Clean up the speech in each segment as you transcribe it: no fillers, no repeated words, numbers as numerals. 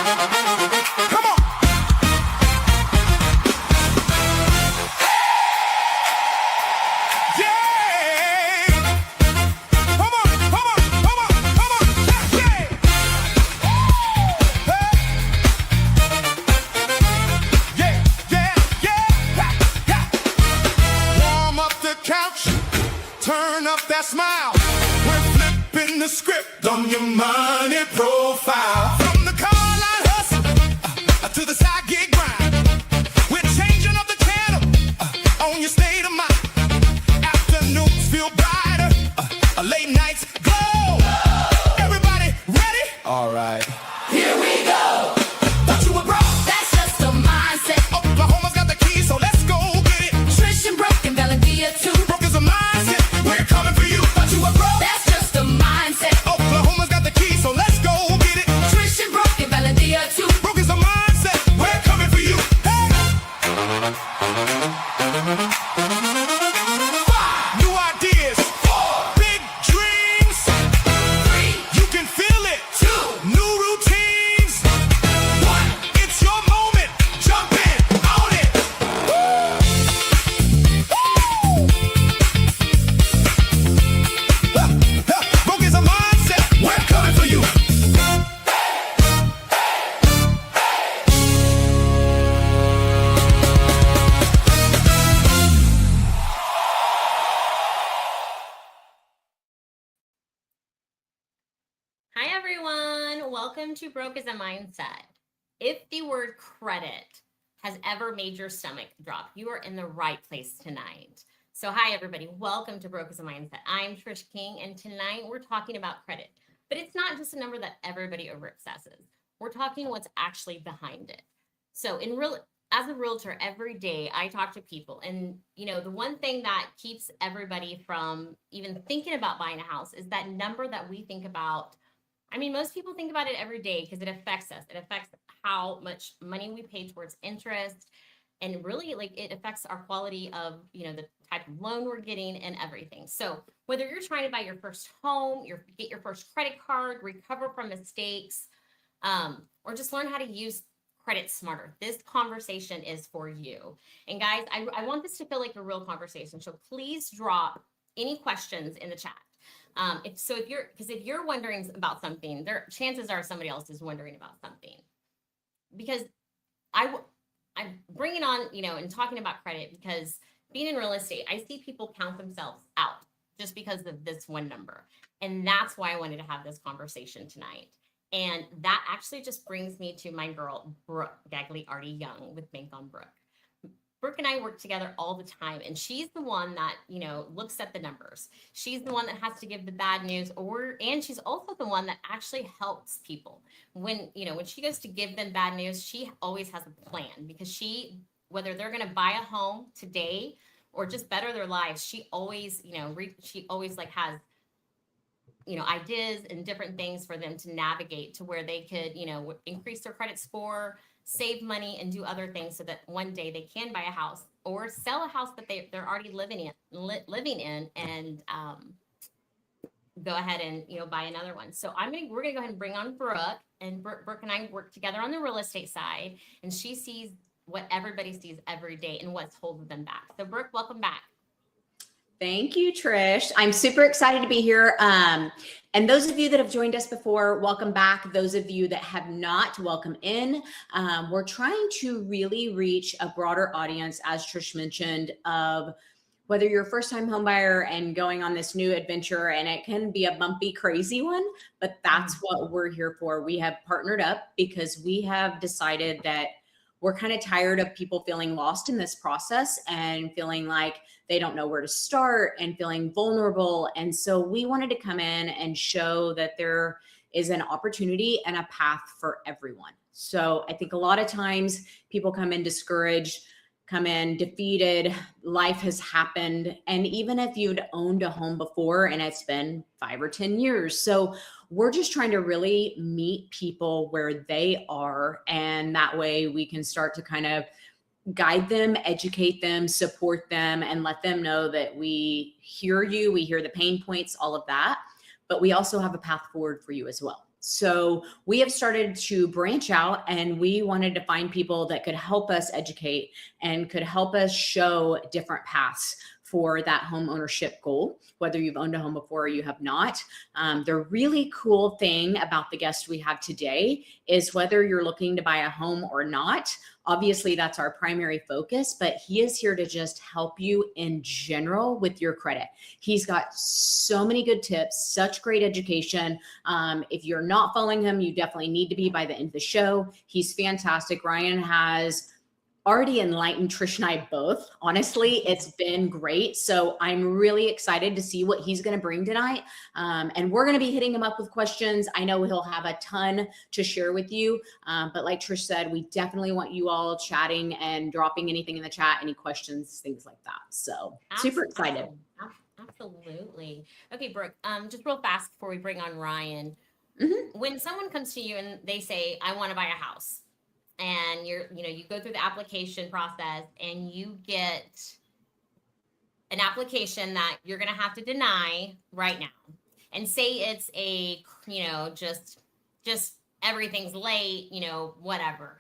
Come on. Turn up that smile. We're flipping the script on your money profile. From the car line hustle to the side gig grind, we're changing up the channel on your state of mind. Afternoons feel brighter, late nights glow. Everybody ready? All right. Here we go. Thought you were broke. That's just a mindset. Oklahoma's got the key, so let's go get it. Trish and Brooke and Gagliardi-Young too. Brooke is a mindset. We're coming for you. Thought you were broke. That's just a mindset. Oklahoma's got the key, so let's go get it. Trish and Brooke and Gagliardi-Young too. Brooke is a mindset. We're coming for you. Hey. 5 new ideas. 4 big dreams. 3 you can feel it. 2 new routines. 1 it's your moment. Jump in, own it. Brooke is a mindset. We're coming for you. Hi everyone, welcome to Broke is a Mindset. If the word credit has ever made your stomach drop, you are in the right place tonight. So hi everybody, welcome to Broke is a Mindset. I'm Trish King and tonight we're talking about credit, but it's not just a number that everybody over obsesses. We're talking what's actually behind it. So as a realtor, every day I talk to people and the one thing that keeps everybody from even thinking about buying a house is that number that we think about. I mean, most people think about it every day because it affects us. It affects how much money we pay towards interest. And really, it affects our quality of, the type of loan we're getting and everything. So whether you're trying to buy your first home, get your first credit card, recover from mistakes, or just learn how to use credit smarter, this conversation is for you. And guys, I want this to feel like a real conversation. So please drop any questions in the chat. If you're wondering about something, chances are somebody else is wondering about something. Because I'm bringing on, and talking about credit because being in real estate, I see people count themselves out just because of this one number. And that's why I wanted to have this conversation tonight. And that actually just brings me to my girl, Brooke Gagliardi-Young with Bank on Brooke. Brooke and I work together all the time, and she's the one that, looks at the numbers. She's the one that has to give the bad news, and she's also the one that actually helps people. When she goes to give them bad news, she always has a plan because whether they're going to buy a home today or just better their lives, she always, has, ideas and different things for them to navigate to where they could, increase their credit score, save money, and do other things so that one day they can buy a house or sell a house that they're already living in and go ahead and buy another one. So we're gonna go ahead and bring on Brooke, and Brooke and I work together on the real estate side, and she sees what everybody sees every day and what's holding them back. So Brooke, welcome back. Thank you, Trish. I'm super excited to be here. And those of you that have joined us before, welcome back. Those of you that have not, welcome in. We're trying to really reach a broader audience, as Trish mentioned, of whether you're a first-time homebuyer and going on this new adventure, and it can be a bumpy, crazy one, but that's what we're here for. We have partnered up because we have decided that we're kind of tired of people feeling lost in this process and feeling like they don't know where to start and feeling vulnerable. And so we wanted to come in and show that there is an opportunity and a path for everyone. So I think a lot of times people come in discouraged, come in defeated, life has happened. And even if you'd owned a home before and it's been 5 or 10 years. So we're just trying to really meet people where they are. And that way we can start to kind of guide them, educate them, support them, and let them know that we hear you, we hear the pain points, all of that. But we also have a path forward for you as well. So we have started to branch out, and we wanted to find people that could help us educate and could help us show different paths for that home ownership goal, whether you've owned a home before or you have not. The really cool thing about the guest we have today is whether you're looking to buy a home or not, obviously that's our primary focus, but he is here to just help you in general with your credit. He's got so many good tips, such great education. If you're not following him, you definitely need to be by the end of the show. He's fantastic. Ryan has already enlightened Trish and I both. Honestly, it's been great. So I'm really excited to see what he's going to bring tonight. And we're going to be hitting him up with questions. I know he'll have a ton to share with you. But like Trish said, we definitely want you all chatting and dropping anything in the chat, any questions, things like that. So super excited. Absolutely. Okay, Brooke, just real fast before we bring on Ryan. When someone comes to you and they say, I want to buy a house, and you go through the application process and you get an application that you're going to have to deny right now, and say it's a, just everything's late, whatever.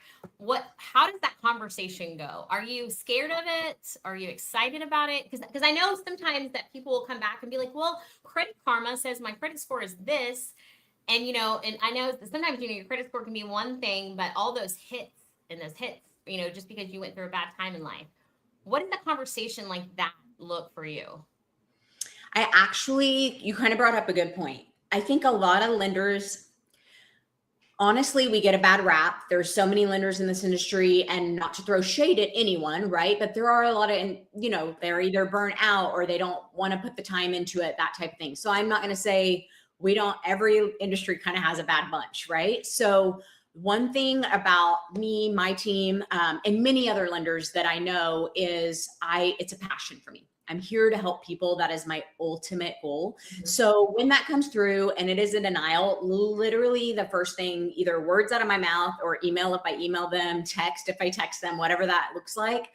How does that conversation go? Are you scared of it? Are you excited about it? Because I know sometimes that people will come back and be like, well, Credit Karma says my credit score is this. And, and I know sometimes, your credit score can be one thing, but all those hits, just because you went through a bad time in life. What does a conversation like that look for you? You kind of brought up a good point. I think a lot of lenders, honestly, we get a bad rap. There's so many lenders in this industry, and not to throw shade at anyone, right? But there are a lot of, they're either burnt out or they don't want to put the time into it, that type of thing. So I'm not going to say every industry kind of has a bad bunch, right? So one thing about me, my team, and many other lenders that I know is it's a passion for me. I'm here to help people. That is my ultimate goal. So when that comes through and it is a denial, literally the first thing, either words out of my mouth or email if I email them, text if I text them, whatever that looks like,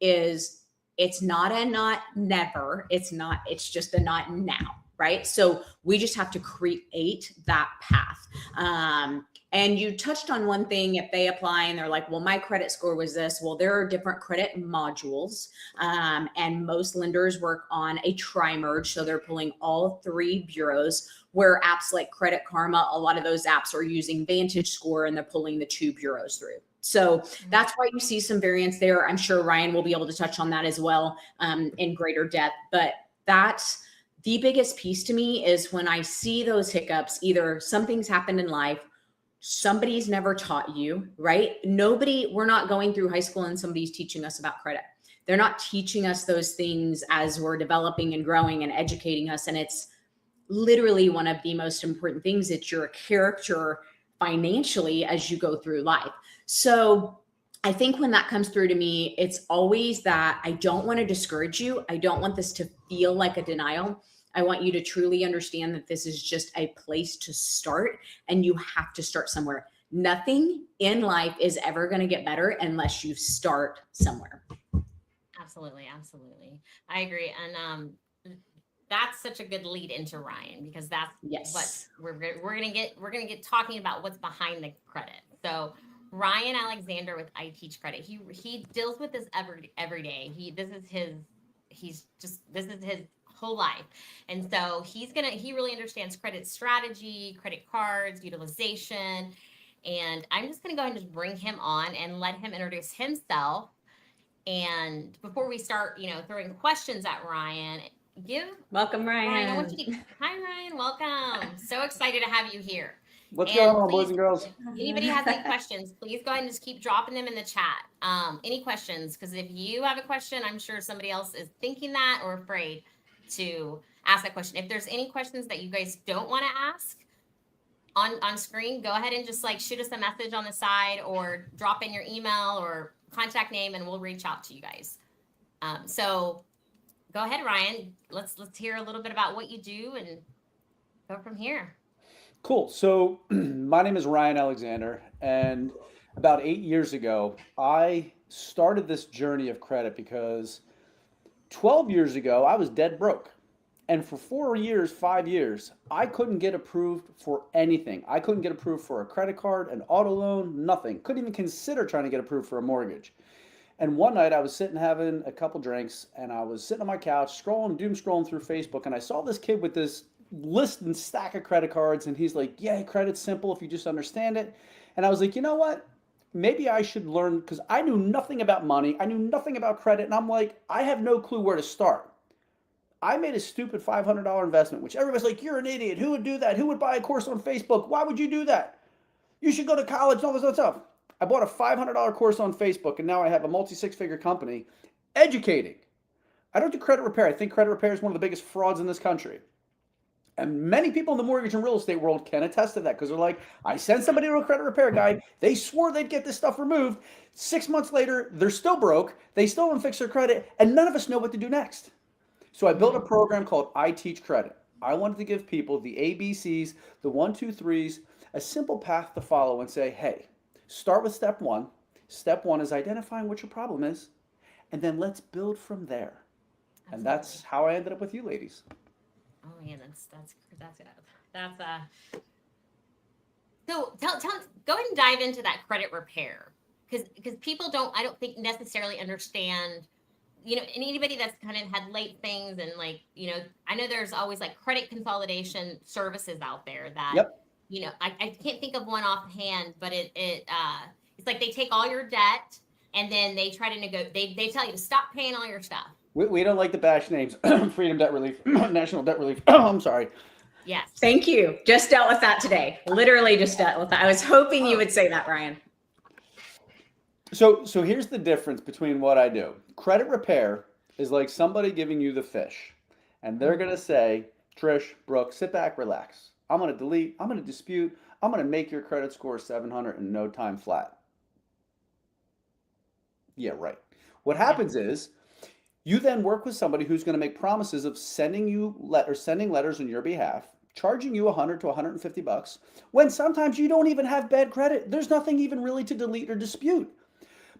is it's not a not never. It's just a not now. Right. So we just have to create that path. And you touched on one thing. If they apply and they're like, well, my credit score was this. Well, there are different credit modules. And most lenders work on a tri-merge. So they're pulling all three bureaus, where apps like Credit Karma, a lot of those apps are using Vantage Score, and they're pulling the two bureaus through. So that's why you see some variance there. I'm sure Ryan will be able to touch on that as well in greater depth. But that's the biggest piece to me, is when I see those hiccups. Either something's happened in life, somebody's never taught you, right? We're not going through high school and somebody's teaching us about credit. They're not teaching us those things as we're developing and growing and educating us. And it's literally one of the most important things. It's your character financially as you go through life. So I think when that comes through to me, it's always that I don't want to discourage you. I don't want this to feel like a denial. I want you to truly understand that this is just a place to start, and you have to start somewhere. Nothing in life is ever going to get better unless you start somewhere. Absolutely. I agree. And that's such a good lead into Ryan, because that's what we're gonna get talking about, what's behind the credit. So Ryan Alexander with I Teach Credit, he deals with this every day. This is his whole life. And so he really understands credit strategy, credit cards, utilization. And I'm just going to go ahead and just bring him on and let him introduce himself. And before we start, throwing questions at Ryan, welcome, Ryan. Hi, Ryan. Welcome. So excited to have you here. What's going on, boys and girls? Anybody has any questions, please go ahead and just keep dropping them in the chat. Any questions? Because if you have a question, I'm sure somebody else is thinking that or afraid to ask that question. If there's any questions that you guys don't want to ask on screen, go ahead and just shoot us a message on the side, or drop in your email or contact name, and we'll reach out to you guys. So go ahead, Ryan. Let's hear a little bit about what you do and go from here. Cool. So my name is Ryan Alexander, and about 8 years ago, I started this journey of credit because 12 years ago, I was dead broke. And for 4 years, 5 years, I couldn't get approved for anything. I couldn't get approved for a credit card, an auto loan, nothing. Couldn't even consider trying to get approved for a mortgage. And one night I was sitting having a couple drinks and I was sitting on my couch doom scrolling through Facebook, and I saw this kid with this list and stack of credit cards, and he's like, yeah, credit's simple if you just understand it. And I was like, you know what? Maybe I should learn, because I knew nothing about money. I knew nothing about credit. And I'm like, I have no clue where to start. I made a stupid $500 investment, which everybody's like, you're an idiot. Who would do that? Who would buy a course on Facebook? Why would you do that? You should go to college and all this other stuff. I bought a $500 course on Facebook, and now I have a multi-six-figure company educating. I don't do credit repair. I think credit repair is one of the biggest frauds in this country. And many people in the mortgage and real estate world can attest to that, because they're like, I sent somebody to a credit repair guy. They swore they'd get this stuff removed. 6 months later, they're still broke. They still don't fix their credit, and none of us know what to do next. So I built a program called I Teach Credit. I wanted to give people the ABCs, the 1, 2, 3s, a simple path to follow and say, hey, start with step one. Step one is identifying what your problem is, and then let's build from there. Absolutely. And that's how I ended up with you ladies. Oh man, that's so go ahead and dive into that credit repair, because people I don't think necessarily understand. And anybody that's kind of had late things, and I know there's always like credit consolidation services out there that, yep. I can't think of one offhand, but it's like they take all your debt and then they try to negotiate. They tell you to stop paying all your stuff. We don't like to bash names. Freedom Debt Relief, National Debt Relief. I'm sorry. Yes. Thank you. Just dealt with that today. Literally just dealt with that. I was hoping you would say that, Ryan. So here's the difference between what I do. Credit repair is like somebody giving you the fish, and they're going to say, Trish, Brooke, sit back, relax. I'm going to delete, I'm going to dispute, I'm going to make your credit score 700 in no time flat. Yeah, right. What happens is you then work with somebody who's going to make promises of sending letters on your behalf, charging you $100 to $150, when sometimes you don't even have bad credit. There's nothing even really to delete or dispute.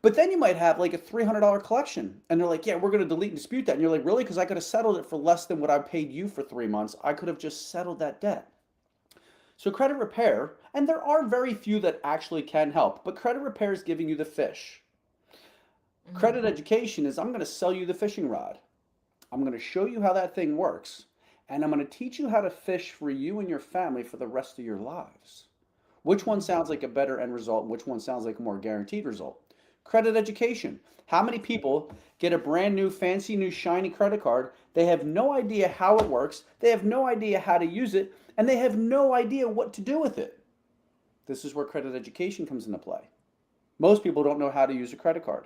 But then you might have like a $300 collection, and they're like, yeah, we're going to delete and dispute that. And you're like, really? Because I could have settled it for less than what I paid you for 3 months. I could have just settled that debt. So credit repair, and there are very few that actually can help, but credit repair is giving you the fish. Mm-hmm. Credit education is, I'm going to sell you the fishing rod. I'm going to show you how that thing works, and I'm going to teach you how to fish for you and your family for the rest of your lives. Which one sounds like a better end result, and which one sounds like a more guaranteed result? Credit education. How many people get a brand new, fancy, new, shiny credit card? They have no idea how it works. They have no idea how to use it, and they have no idea what to do with it. This is where credit education comes into play. Most people don't know how to use a credit card.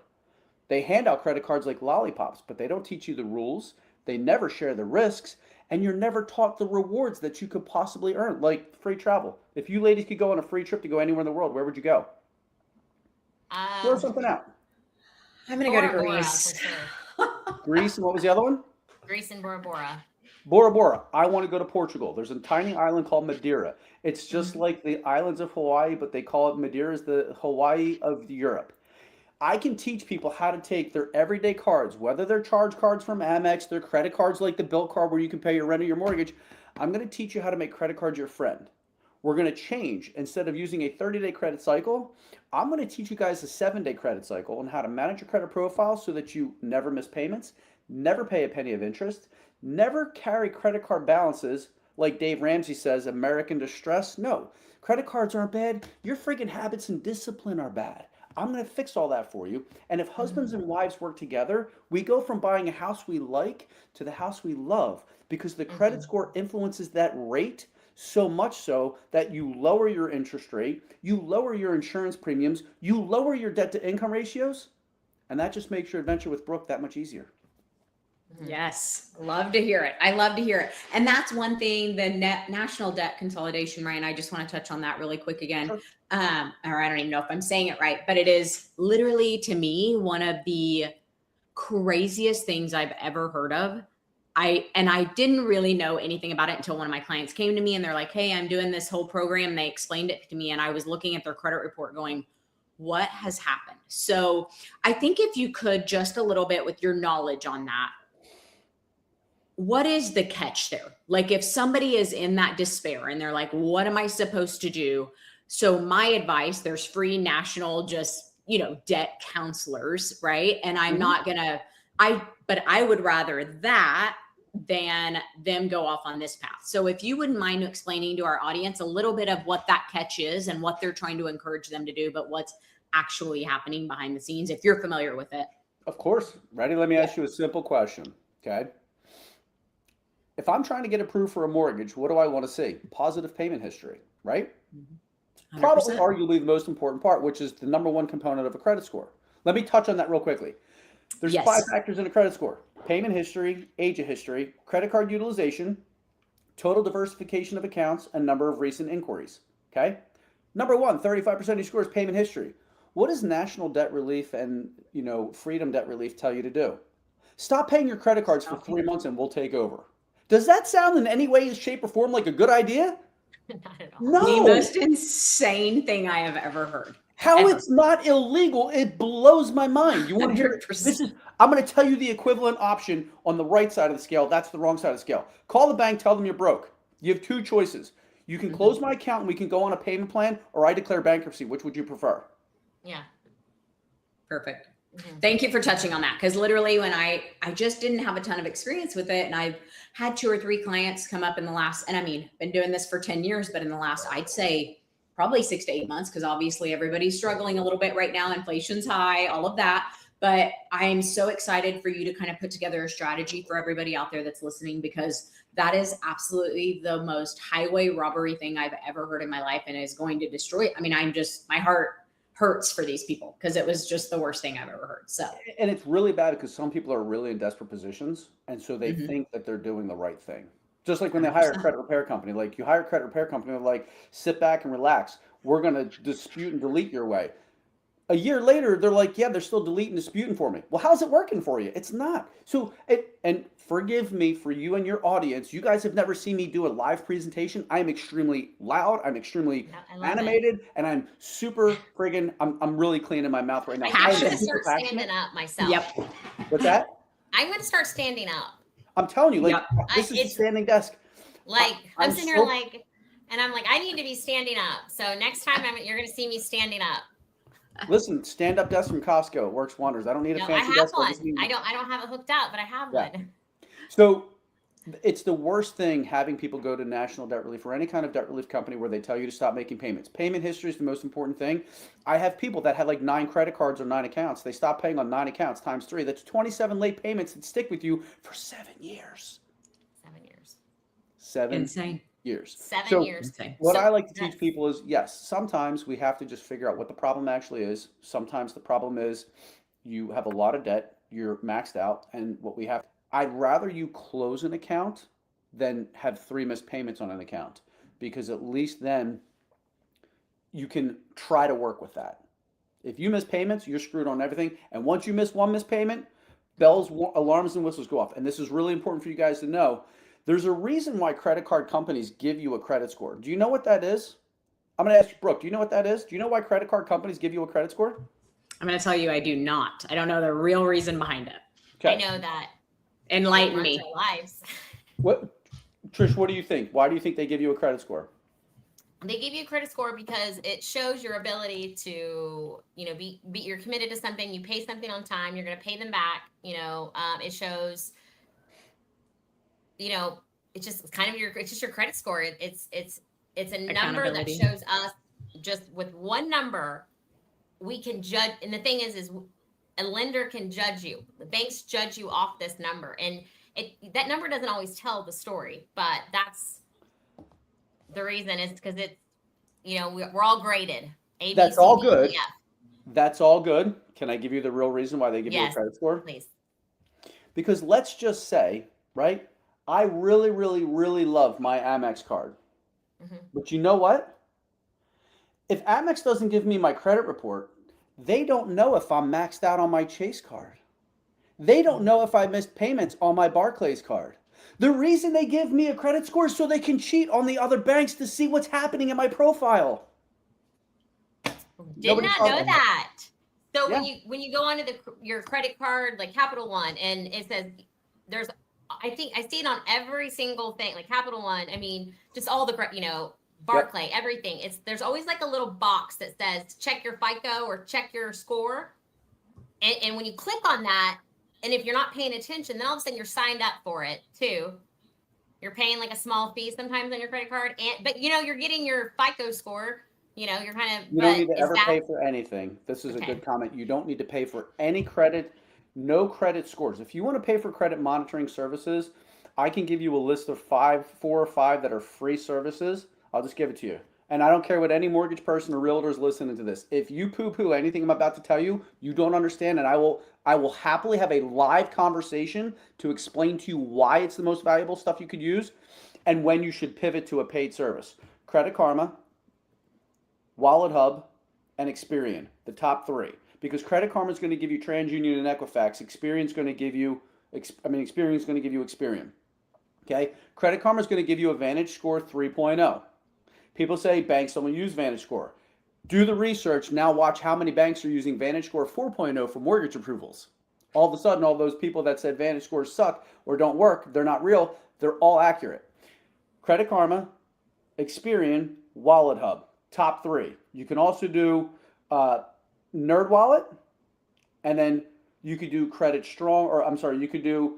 They hand out credit cards like lollipops, but they don't teach you the rules. They never share the risks, and you're never taught the rewards that you could possibly earn, like free travel. If you ladies could go on a free trip to go anywhere in the world, where would you go? Throw something out. I'm going to go to Bora Greece. Bora, for sure. Greece, and what was the other one? Greece and Bora Bora. Bora Bora. I want to go to Portugal. There's a tiny island called Madeira. It's just like the islands of Hawaii, but they call it Madeira is the Hawaii of Europe. I can teach people how to take their everyday cards, whether they're charge cards from Amex, their credit cards like the Bill card where you can pay your rent or your mortgage. I'm going to teach you how to make credit cards your friend. We're going to change. Instead of using a 30-day credit cycle, I'm going to teach you guys a 7-day credit cycle on how to manage your credit profile so that you never miss payments, never pay a penny of interest, never carry credit card balances like Dave Ramsey says, American distress. No, credit cards aren't bad. Your freaking habits and discipline are bad. I'm going to fix all that for you. And if husbands and wives work together, we go from buying a house we like to the house we love, because the credit score influences that rate so much so that you lower your interest rate, you lower your insurance premiums, you lower your debt to income ratios, and that just makes your adventure with Brooke that much easier. Yes. Love to hear it. I love to hear it. And that's one thing, the national debt consolidation, Ryan, I just want to touch on that really quick again. Sure. Or I don't even know if I'm saying it right, but it is literally, to me, one of the craziest things I've ever heard of. I didn't really know anything about it until one of my clients came to me and they're like, hey, I'm doing this whole program. They explained it to me and I was looking at their credit report going, what has happened? So I think if you could just a little bit with your knowledge on that, what is the catch there? Like if somebody is in that despair and they're like, what am I supposed to do? So my advice, there's free national, just, debt counselors, right? And I'm not gonna, but I would rather that than them go off on this path. So if you wouldn't mind explaining to our audience a little bit of what that catch is and what they're trying to encourage them to do, but what's actually happening behind the scenes, if you're familiar with it. Of course. Ready? Let me ask you a simple question. Okay. If I'm trying to get approved for a mortgage, what do I want to see? Positive payment history, right? 100%. Probably arguably the most important part, which is the number one component of a credit score. Let me touch on that real quickly. There's Yes. 5 factors in a credit score: payment history, age of history, credit card utilization, total diversification of accounts, and number of recent inquiries. Okay. Number one, 35% of your score is payment history. What does national debt relief and freedom debt relief tell you to do? Stop paying your credit cards for 3 months and we'll take over. Does that sound in any way, shape, or form like a good idea? Not at all. The No. most insane thing I have ever heard. How Ever. it's not illegal, it blows my mind. You want to hear 100%. I'm going to tell you the equivalent option on the right side of the scale. That's the wrong side of the scale. Call the bank, tell them you're broke. You have 2 choices. You can close my account and we can go on a payment plan, or I declare bankruptcy. Which would you prefer? Yeah. Perfect. Mhm. Thank you for touching on that. Because literally when I just didn't have a ton of experience with it, and I've had 2 or 3 clients come up in the last, and I mean, been doing this for 10 years, but in the last, I'd say probably 6 to 8 months, because obviously everybody's struggling a little bit right now. Inflation's high, all of that. But I'm so excited for you to kind of put together a strategy for everybody out there that's listening, because that is absolutely the most highway robbery thing I've ever heard in my life, and is going to destroy. I mean, my heart hurts for these people, because it was just the worst thing I've ever heard. So, And it's really bad because some people are really in desperate positions, and so they Mhm. think that they're doing the right thing. Just like when they hire a 100%. credit repair company, like you hire a credit repair company, they're like, sit back and relax. We're going to dispute and delete your way. A year later, they're like, yeah, they're still deleting, disputing for me. Well, how's it working for you? It's not. So, and forgive me for you and your audience. You guys have never seen me do a live presentation. I'm extremely loud. I'm extremely I love it. animated, and I'm super friggin'. I'm really clean in my mouth right now. I'm Passionate. going to super start passionate. standing up myself. Yep. What's that? I'm going to start standing up. I'm telling you, like Yep. this is a It's- standing desk. Like I'm I'm sitting so- here like, and I'm like, I need to be standing up. So next time you're going to see me standing up. Listen, stand-up desk from Costco. It works wonders. I don't need a No, I fancy have desk. one. just need- I don't have it hooked up, but I have Yeah. one. So it's the worst thing having people go to national debt relief or any kind of debt relief company where they tell you to stop making payments. Payment history is the most important thing. I have people that have like 9 credit cards or 9 accounts. They stop paying on 9 accounts times 3. That's 27 late payments that stick with you for 7 years. 7 years. 7 Insane. years. 7 So years. Insane. what So I like to that's- teach people is, yes, sometimes we have to just figure out what the problem actually is. Sometimes the problem is you have a lot of debt, you're maxed out, and what we have, I'd rather you close an account than have 3 missed payments on an account, because at least then you can try to work with that. If you miss payments, you're screwed on everything. And once you miss 1 missed payment, bells, alarms, and whistles go off. And this is really important for you guys to know. There's a reason why credit card companies give you a credit score. Do you know what that is? I'm going to ask you, Brooke, do you know what that is? Do you know why credit card companies give you a credit score? I'm going to tell you, I do not. I don't know the real reason behind it. I know that. Enlighten It me. runs our lives. Trish, what do you think? Why do you think they give you a credit score? They give you a credit score because it shows your ability to, be you're committed to something. You pay something on time. You're going to pay them back. It shows. It's just kind of it's just your credit score. It's a number that Accountability. shows us just with one number, we can judge. And the thing is a lender can judge you. The banks judge you off this number, and that number doesn't always tell the story, but that's the reason is because it's, we're all graded. A, B, That's C, all D, good. E, F. That's all good. Can I give you the real reason why they give you a Yes. credit score? Please. Because let's just say, right, I really, really, really love my Amex card. Mhm. But you know what? If Amex doesn't give me my credit report, they don't know if I'm maxed out on my Chase card. They don't know if I missed payments on my Barclays card. The reason they give me a credit score is so they can cheat on the other banks to see what's happening in my profile. Did Nobody not saw know that. So Yeah. when you go onto your credit card, like Capital One, and it says there's I think I see it on every single thing, like Capital One. I mean, just all the, Barclay, everything. There's always like a little box that says check your FICO or check your score. And when you click on that, and if you're not paying attention, then all of a sudden you're signed up for it too. You're paying like a small fee sometimes on your credit card, but you're getting your FICO score. You're kind of. You don't need to ever pay for anything. This is a good comment. You don't need to pay for any credit, no credit scores. If you want to pay for credit monitoring services, I can give you a list of 4 or 5 that are free services. I'll just give it to you. And I don't care what any mortgage person or realtor is listening to this. If you poo-poo anything I'm about to tell you, you don't understand, and I will happily have a live conversation to explain to you why it's the most valuable stuff you could use and when you should pivot to a paid service. Credit Karma, Wallet Hub, and Experian, the top 3. Because Credit Karma is going to give you TransUnion and Equifax. Experian is going to give you Experian. Okay? Credit Karma is going to give you a Vantage Score 3.0. People say banks don't use Vantage Score. Do the research. Now watch how many banks are using Vantage Score 4.0 for mortgage approvals. All of a sudden, all those people that said Vantage Scores suck or don't work, they're not real, they're all accurate. Credit Karma, Experian, Wallet Hub, top 3. You can also do NerdWallet, and then you could do Credit Strong, you could do,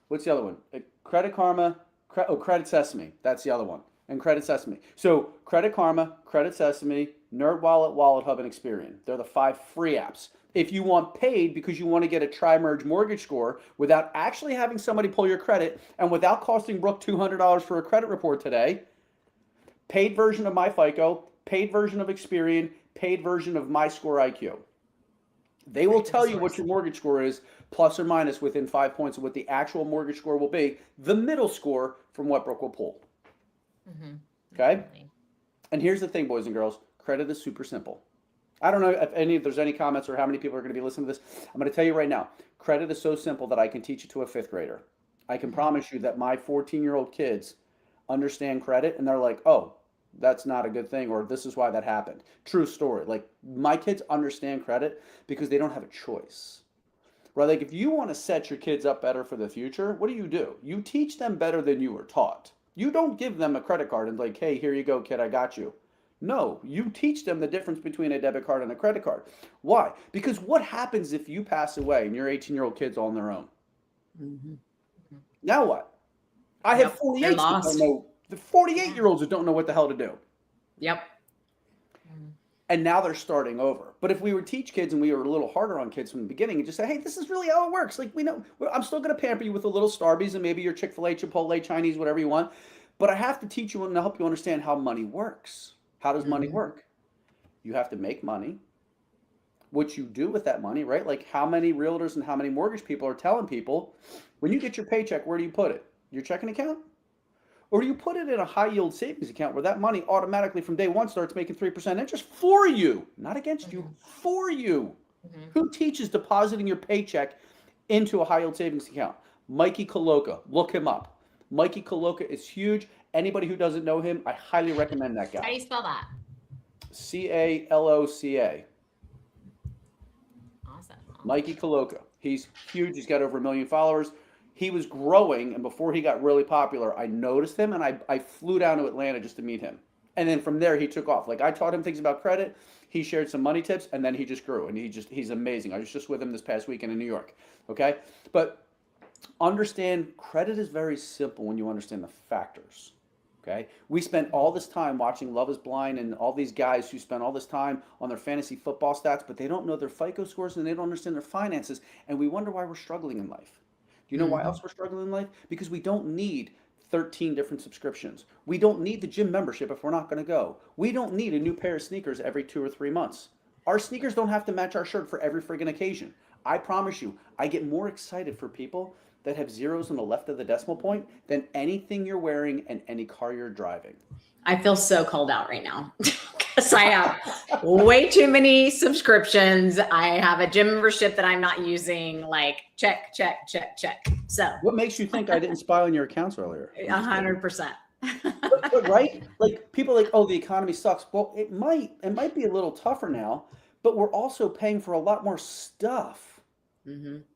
what's the other one? Credit Karma, Credit Sesame, that's the other one. And Credit Sesame. So Credit Karma, Credit Sesame, NerdWallet, Wallet Hub, and Experian. They're the 5 free apps. If you want paid because you want to get a tri-merge mortgage score without actually having somebody pull your credit and without costing Brooke $200 for a credit report today, paid version of MyFICO, paid version of Experian, paid version of MyScoreIQ. They will tell you what your mortgage score is, plus or minus within 5 points of what the actual mortgage score will be, the middle score from what Brooke will pull. Mm-hmm. Okay? Definitely. And here's the thing, boys and girls. Credit is super simple. I don't know if there's any comments or how many people are going to be listening to this. I'm going to tell you right now. Credit is so simple that I can teach it to a 5th grader. I can promise you that my 14-year-old kids understand credit, and they're like, oh, that's not a good thing, or this is why that happened. True story. Like, my kids understand credit because they don't have a choice. Right? Like, if you want to set your kids up better for the future, what do? You teach them better than you were taught. You don't give them a credit card and like, hey, here you go, kid, I got you. No, you teach them the difference between a debit card and a credit card. Why? Because what happens if you pass away and your 18-year-old kid's on their own? Mm-hmm. Now what? I have 48 they're lost. the 48-year-olds that don't know what the hell to do. Yep. And now they're starting over. But if we would teach kids and we were a little harder on kids from the beginning and just say, hey, this is really how it works. Like, we know, I'm still going to pamper you with a little Starbucks and maybe your Chick-fil-A, Chipotle, Chinese, whatever you want. But I have to teach you and help you understand how money works. How does money work? You have to make money. What you do with that money, right? Like, how many realtors and how many mortgage people are telling people, when you get your paycheck, where do you put it? Your checking account? Or do you put it in a high yield savings account where that money automatically from day one starts making 3% interest for you, not against you, for you? Who teaches depositing your paycheck into a high yield savings account? Mikey Coloca, look him up. Mikey Coloca is huge. Anybody who doesn't know him, I highly recommend that guy. How do you spell that? Caloca. Awesome. Mikey Coloca. He's huge. He's got over 1 million followers. He was growing, and before he got really popular, I noticed him, and I flew down to Atlanta just to meet him. And then from there, he took off. Like, I taught him things about credit. He shared some money tips, and then he just grew, and he's amazing. I was just with him this past weekend in New York, okay? But understand, credit is very simple when you understand the factors, okay? We spent all this time watching Love is Blind and all these guys who spend all this time on their fantasy football stats, but they don't know their FICO scores, and they don't understand their finances, and we wonder why we're struggling in life. Do you know why else we're struggling in life? Because we don't need 13 different subscriptions. We don't need the gym membership if we're not going to go. We don't need a new pair of sneakers every 2 or 3 months. Our sneakers don't have to match our shirt for every friggin' occasion. I promise you, I get more excited for people that have zeros on the left of the decimal point than anything you're wearing and any car you're driving. I feel so called out right now because I have way too many subscriptions. I have a gym membership that I'm not using. Like, check. So What makes you think I didn't spy on your accounts earlier? 100%. But right? Like, people are like, oh, the economy sucks. Well, it might be a little tougher now, but we're also paying for a lot more stuff.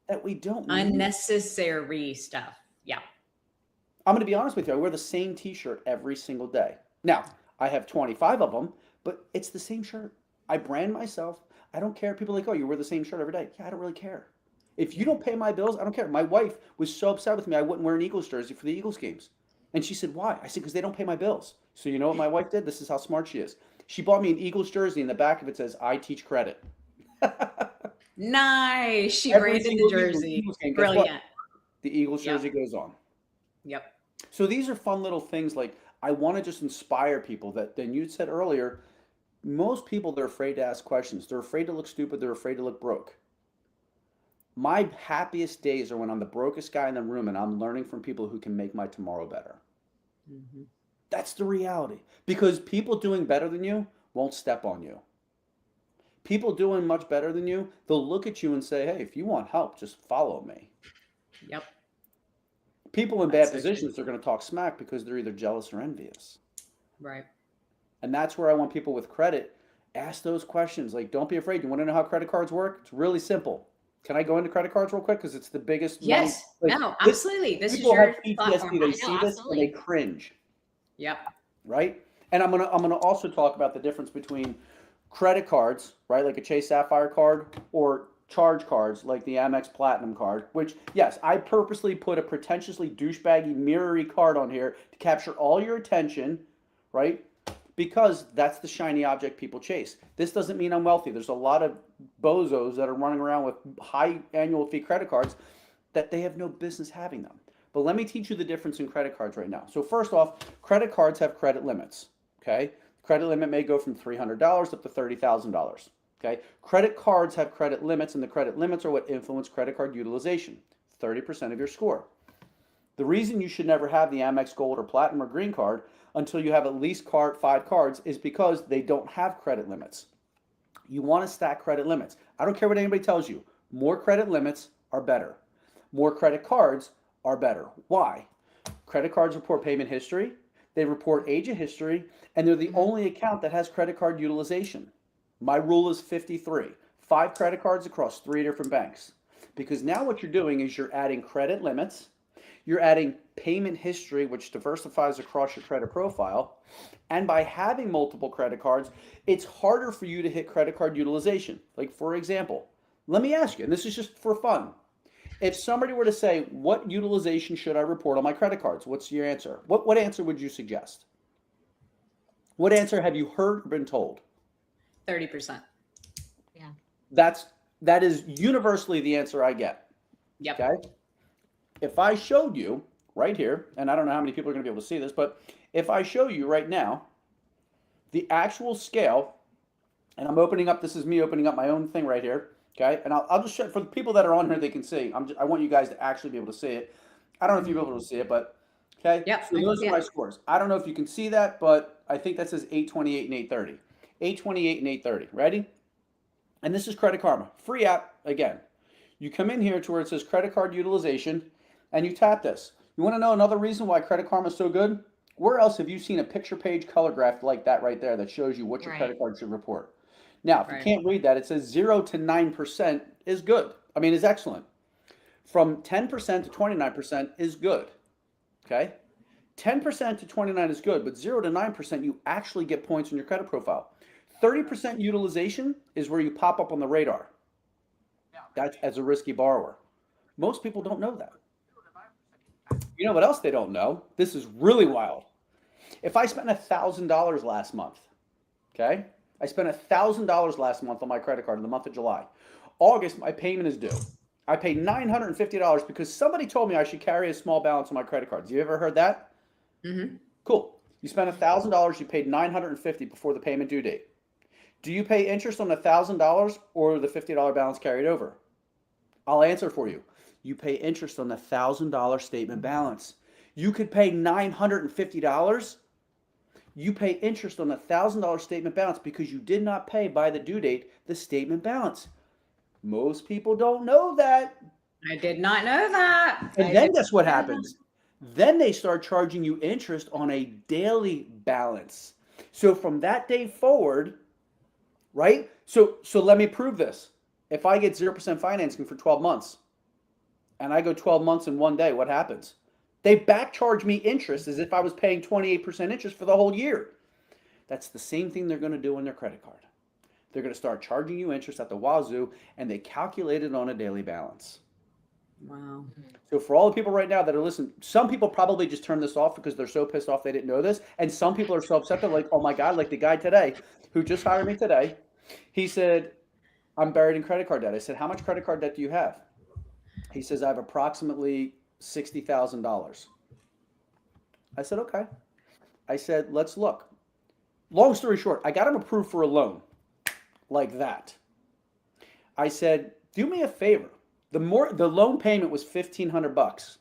that we don't need. Unnecessary stuff. Yeah. I'm going to be honest with you. I wear the same t-shirt every single day. Now, I have 25 of them, but it's the same shirt. I brand myself. I don't care. People are like, oh, you wear the same shirt every day. Yeah, I don't really care. If you don't pay my bills, I don't care. My wife was so upset with me I wouldn't wear an Eagles jersey for the Eagles games. And she said, why? I said, because they don't pay my bills. So you know what my wife did? This is how smart she is. She bought me an Eagles jersey, and the back of it says, I teach credit. Nice. She Every branded the single jersey. Eagles game, guess what? Brilliant. The Eagles Yep. jersey goes on. Yep. So these are fun little things. Like, I want to just inspire people that, then you said earlier, most people, they're afraid to ask questions. They're afraid to look stupid. They're afraid to look broke. My happiest days are when I'm the brokest guy in the room and I'm learning from people who can make my tomorrow better. Mm-hmm. That's the reality. Because people doing better than you won't step on you. People doing much better than you, they'll look at you and say, hey, if you want help, just follow me. Yep. People in That's bad so positions, they're going to talk smack because they're either jealous or envious. Right. And that's where I want people with credit, ask those questions. Like, don't be afraid. You want to know how credit cards work? It's really simple. Can I go into credit cards real quick? Because it's the biggest money. Yes. Like, No, absolutely. This is people your have PTSD. platform. They I know, see this and absolutely. they cringe, Yep. right? And I'm gonna also talk about the difference between credit cards, right, like a Chase Sapphire card, or charge cards like the Amex Platinum card. Which, yes, I purposely put a pretentiously douchebaggy, mirrory card on here to capture all your attention, right? Because that's the shiny object people chase. This doesn't mean I'm wealthy. There's a lot of bozos that are running around with high annual fee credit cards that they have no business having them. But let me teach you the difference in credit cards right now. So first off, credit cards have credit limits, okay? Credit limit may go from $300 up to $30,000, okay? Credit cards have credit limits, and the credit limits are what influence credit card utilization, 30% of your score. The reason you should never have the Amex Gold or Platinum or Green card until you have at least 5 cards is because they don't have credit limits. You want to stack credit limits. I don't care what anybody tells you. More credit limits are better. More credit cards are better. Why? Credit cards report payment history, they report age of history, and they're the only account that has credit card utilization. My rule is 53. 5 credit cards across 3 different banks. Because now what you're doing is you're adding credit limits, you're adding payment history, which diversifies across your credit profile. And by having multiple credit cards, it's harder for you to hit credit card utilization. Like, for example, let me ask you, and this is just for fun. If somebody were to say, what utilization should I report on my credit cards? What's your answer? What answer would you suggest? What answer have you heard or been told? 30%. Yeah. That is universally the answer I get. Yep. Okay? If I showed you right here, and I don't know how many people are going to be able to see this, but if I show you right now the actual scale, and I'm opening up, this is me opening up my own thing right here, okay? And I'll just show, for the people that are on here, they can see. I want you guys to actually be able to see it. I don't know if you'll be able to see it, but okay? Yep, So I those can are see my it. scores. I don't know if you can see that, but I think that says 828 and 830. 828 and 830. Ready? And this is Credit Karma. Free app, again. You come in here to where it says credit card utilization, and you tap this. You want to know another reason why Credit Karma is so good? Where else have you seen a picture page color graph like that right there that shows you what your Right. credit card should report? Now, if Right. you can't read that, it says 0 to 9% is good. I mean, is excellent. From 10% to 29% is good. Okay? 10% to 29 is good, but 0 to 9% you actually get points on your credit profile. 30% utilization is where you pop up on the radar. That's as a risky borrower. Most people don't know that. You know what else they don't know? This is really wild. If I spent $1,000 last month, okay? I spent $1,000 last month on my credit card in the month of July. August, my payment is due. I paid $950 because somebody told me I should carry a small balance on my credit cards. You ever heard that? Mm-hmm. Cool. You spent $1,000, you paid $950 before the payment due date. Do you pay interest on $1,000 or the $50 balance carried over? I'll answer for you. You pay interest on the $1,000 statement balance. You could pay $950. You pay interest on the $1,000 statement balance because you did not pay by the due date the statement balance. Most people don't know that. I did not know that. And then guess what happens? Then they start charging you interest on a daily balance. So from that day forward, right? So let me prove this. If I get 0% financing for 12 months, and I go 12 months in one day, what happens? They back charge me interest as if I was paying 28% interest for the whole year. That's the same thing they're going to do on their credit card. They're going to start charging you interest at the wazoo, and they calculate it on a daily balance. Wow. So for all the people right now that are listening, some people probably just turned this off because they're so pissed off they didn't know this. And some people are so upset they're like, oh my God, like the guy today who just hired me today. He said, I'm buried in credit card debt. I said, how much credit card debt do you have? He says, I have approximately $60,000. I said, okay. I said, let's look. Long story short, I got him approved for a loan like that. I said, do me a favor. The loan payment was $1,500.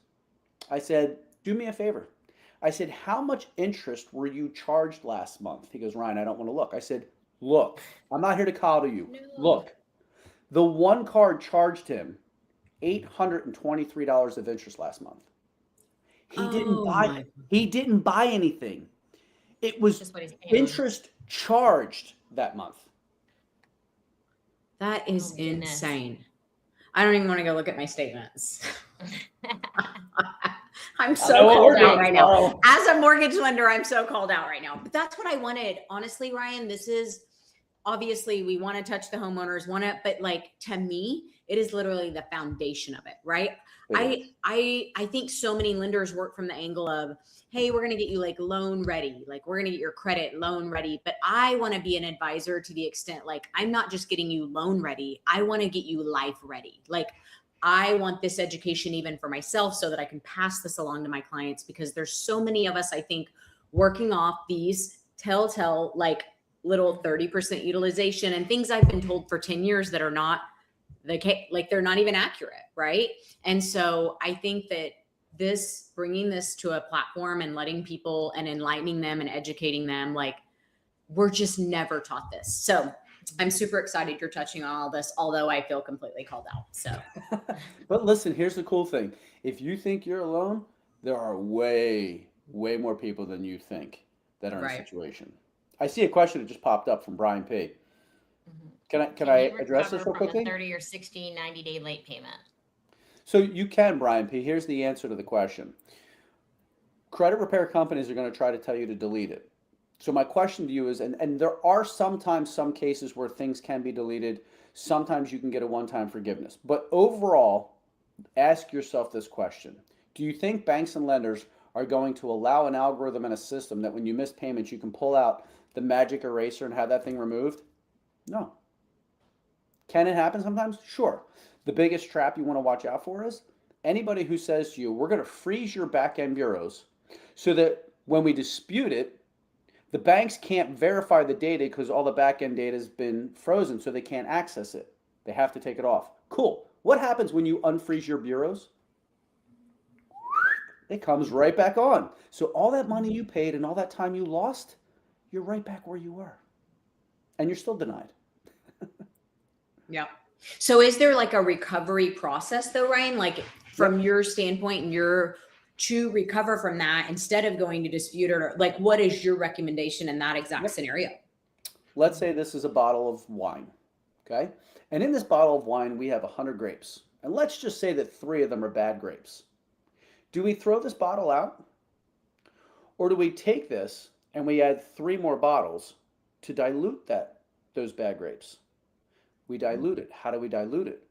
I said, do me a favor. I said, how much interest were you charged last month? He goes, Ryan, I don't want to look. I said, look, I'm not here to coddle you. No. Look, the one card charged him $823 of interest last month. He didn't buy anything. It was Just what he's paying. interest charged that month. That is Oh, goodness. insane. I don't even want to go look at my statements. I'm so know what called we're out doing right now. tomorrow. As a mortgage lender, I'm so called out right now. But that's what I wanted. Honestly, Ryan, this is obviously we want to touch the homeowners, but like to me, it is literally the foundation of it, right? I think so many lenders work from the angle of, hey, we're going to get you like loan ready. Like we're going to get your credit loan ready. But I want to be an advisor to the extent, like, I'm not just getting you loan ready. I want to get you life ready. Like I want this education even for myself so that I can pass this along to my clients, because there's so many of us, I think, working off these telltale, like little 30% utilization and things I've been told for 10 years that are not the case, like they're not even accurate. Right. And so I think that bringing this to a platform and letting people and enlightening them and educating them, like we're just never taught this. So I'm super excited you're touching on all this, although I feel completely called out. So, But listen, here's the cool thing. If you think you're alone, there are way, way more people than you think that are in a Right. situation. I see a question that just popped up from Brian P. Mhm. Can I you address this recover real from quickly? a 30 or 60, 90-day late payment? So you can, Brian P. Here's the answer to the question. Credit repair companies are going to try to tell you to delete it. So my question to you is, and there are sometimes some cases where things can be deleted. Sometimes you can get a one-time forgiveness. But overall, ask yourself this question. Do you think banks and lenders are going to allow an algorithm and a system that when you miss payments, you can pull out the magic eraser and have that thing removed? No. Can it happen sometimes? Sure. The biggest trap you want to watch out for is anybody who says to you, we're going to freeze your back-end bureaus so that when we dispute it, the banks can't verify the data because all the back-end data has been frozen, so they can't access it. They have to take it off. Cool. What happens when you unfreeze your bureaus? It comes right back on. So all that money you paid and all that time you lost, you're right back where you were. And you're still denied. yeah. So is there like a recovery process though, Ryan? Like from your standpoint and to recover from that instead of going to dispute it, or like what is your recommendation in that exact scenario? Let's say this is a bottle of wine, okay? And in this bottle of wine, we have 100 grapes. And let's just say that 3 of them are bad grapes. Do we throw this bottle out? Or do we take this and we add 3 more bottles to dilute those bad grapes? We dilute it. How do we dilute it?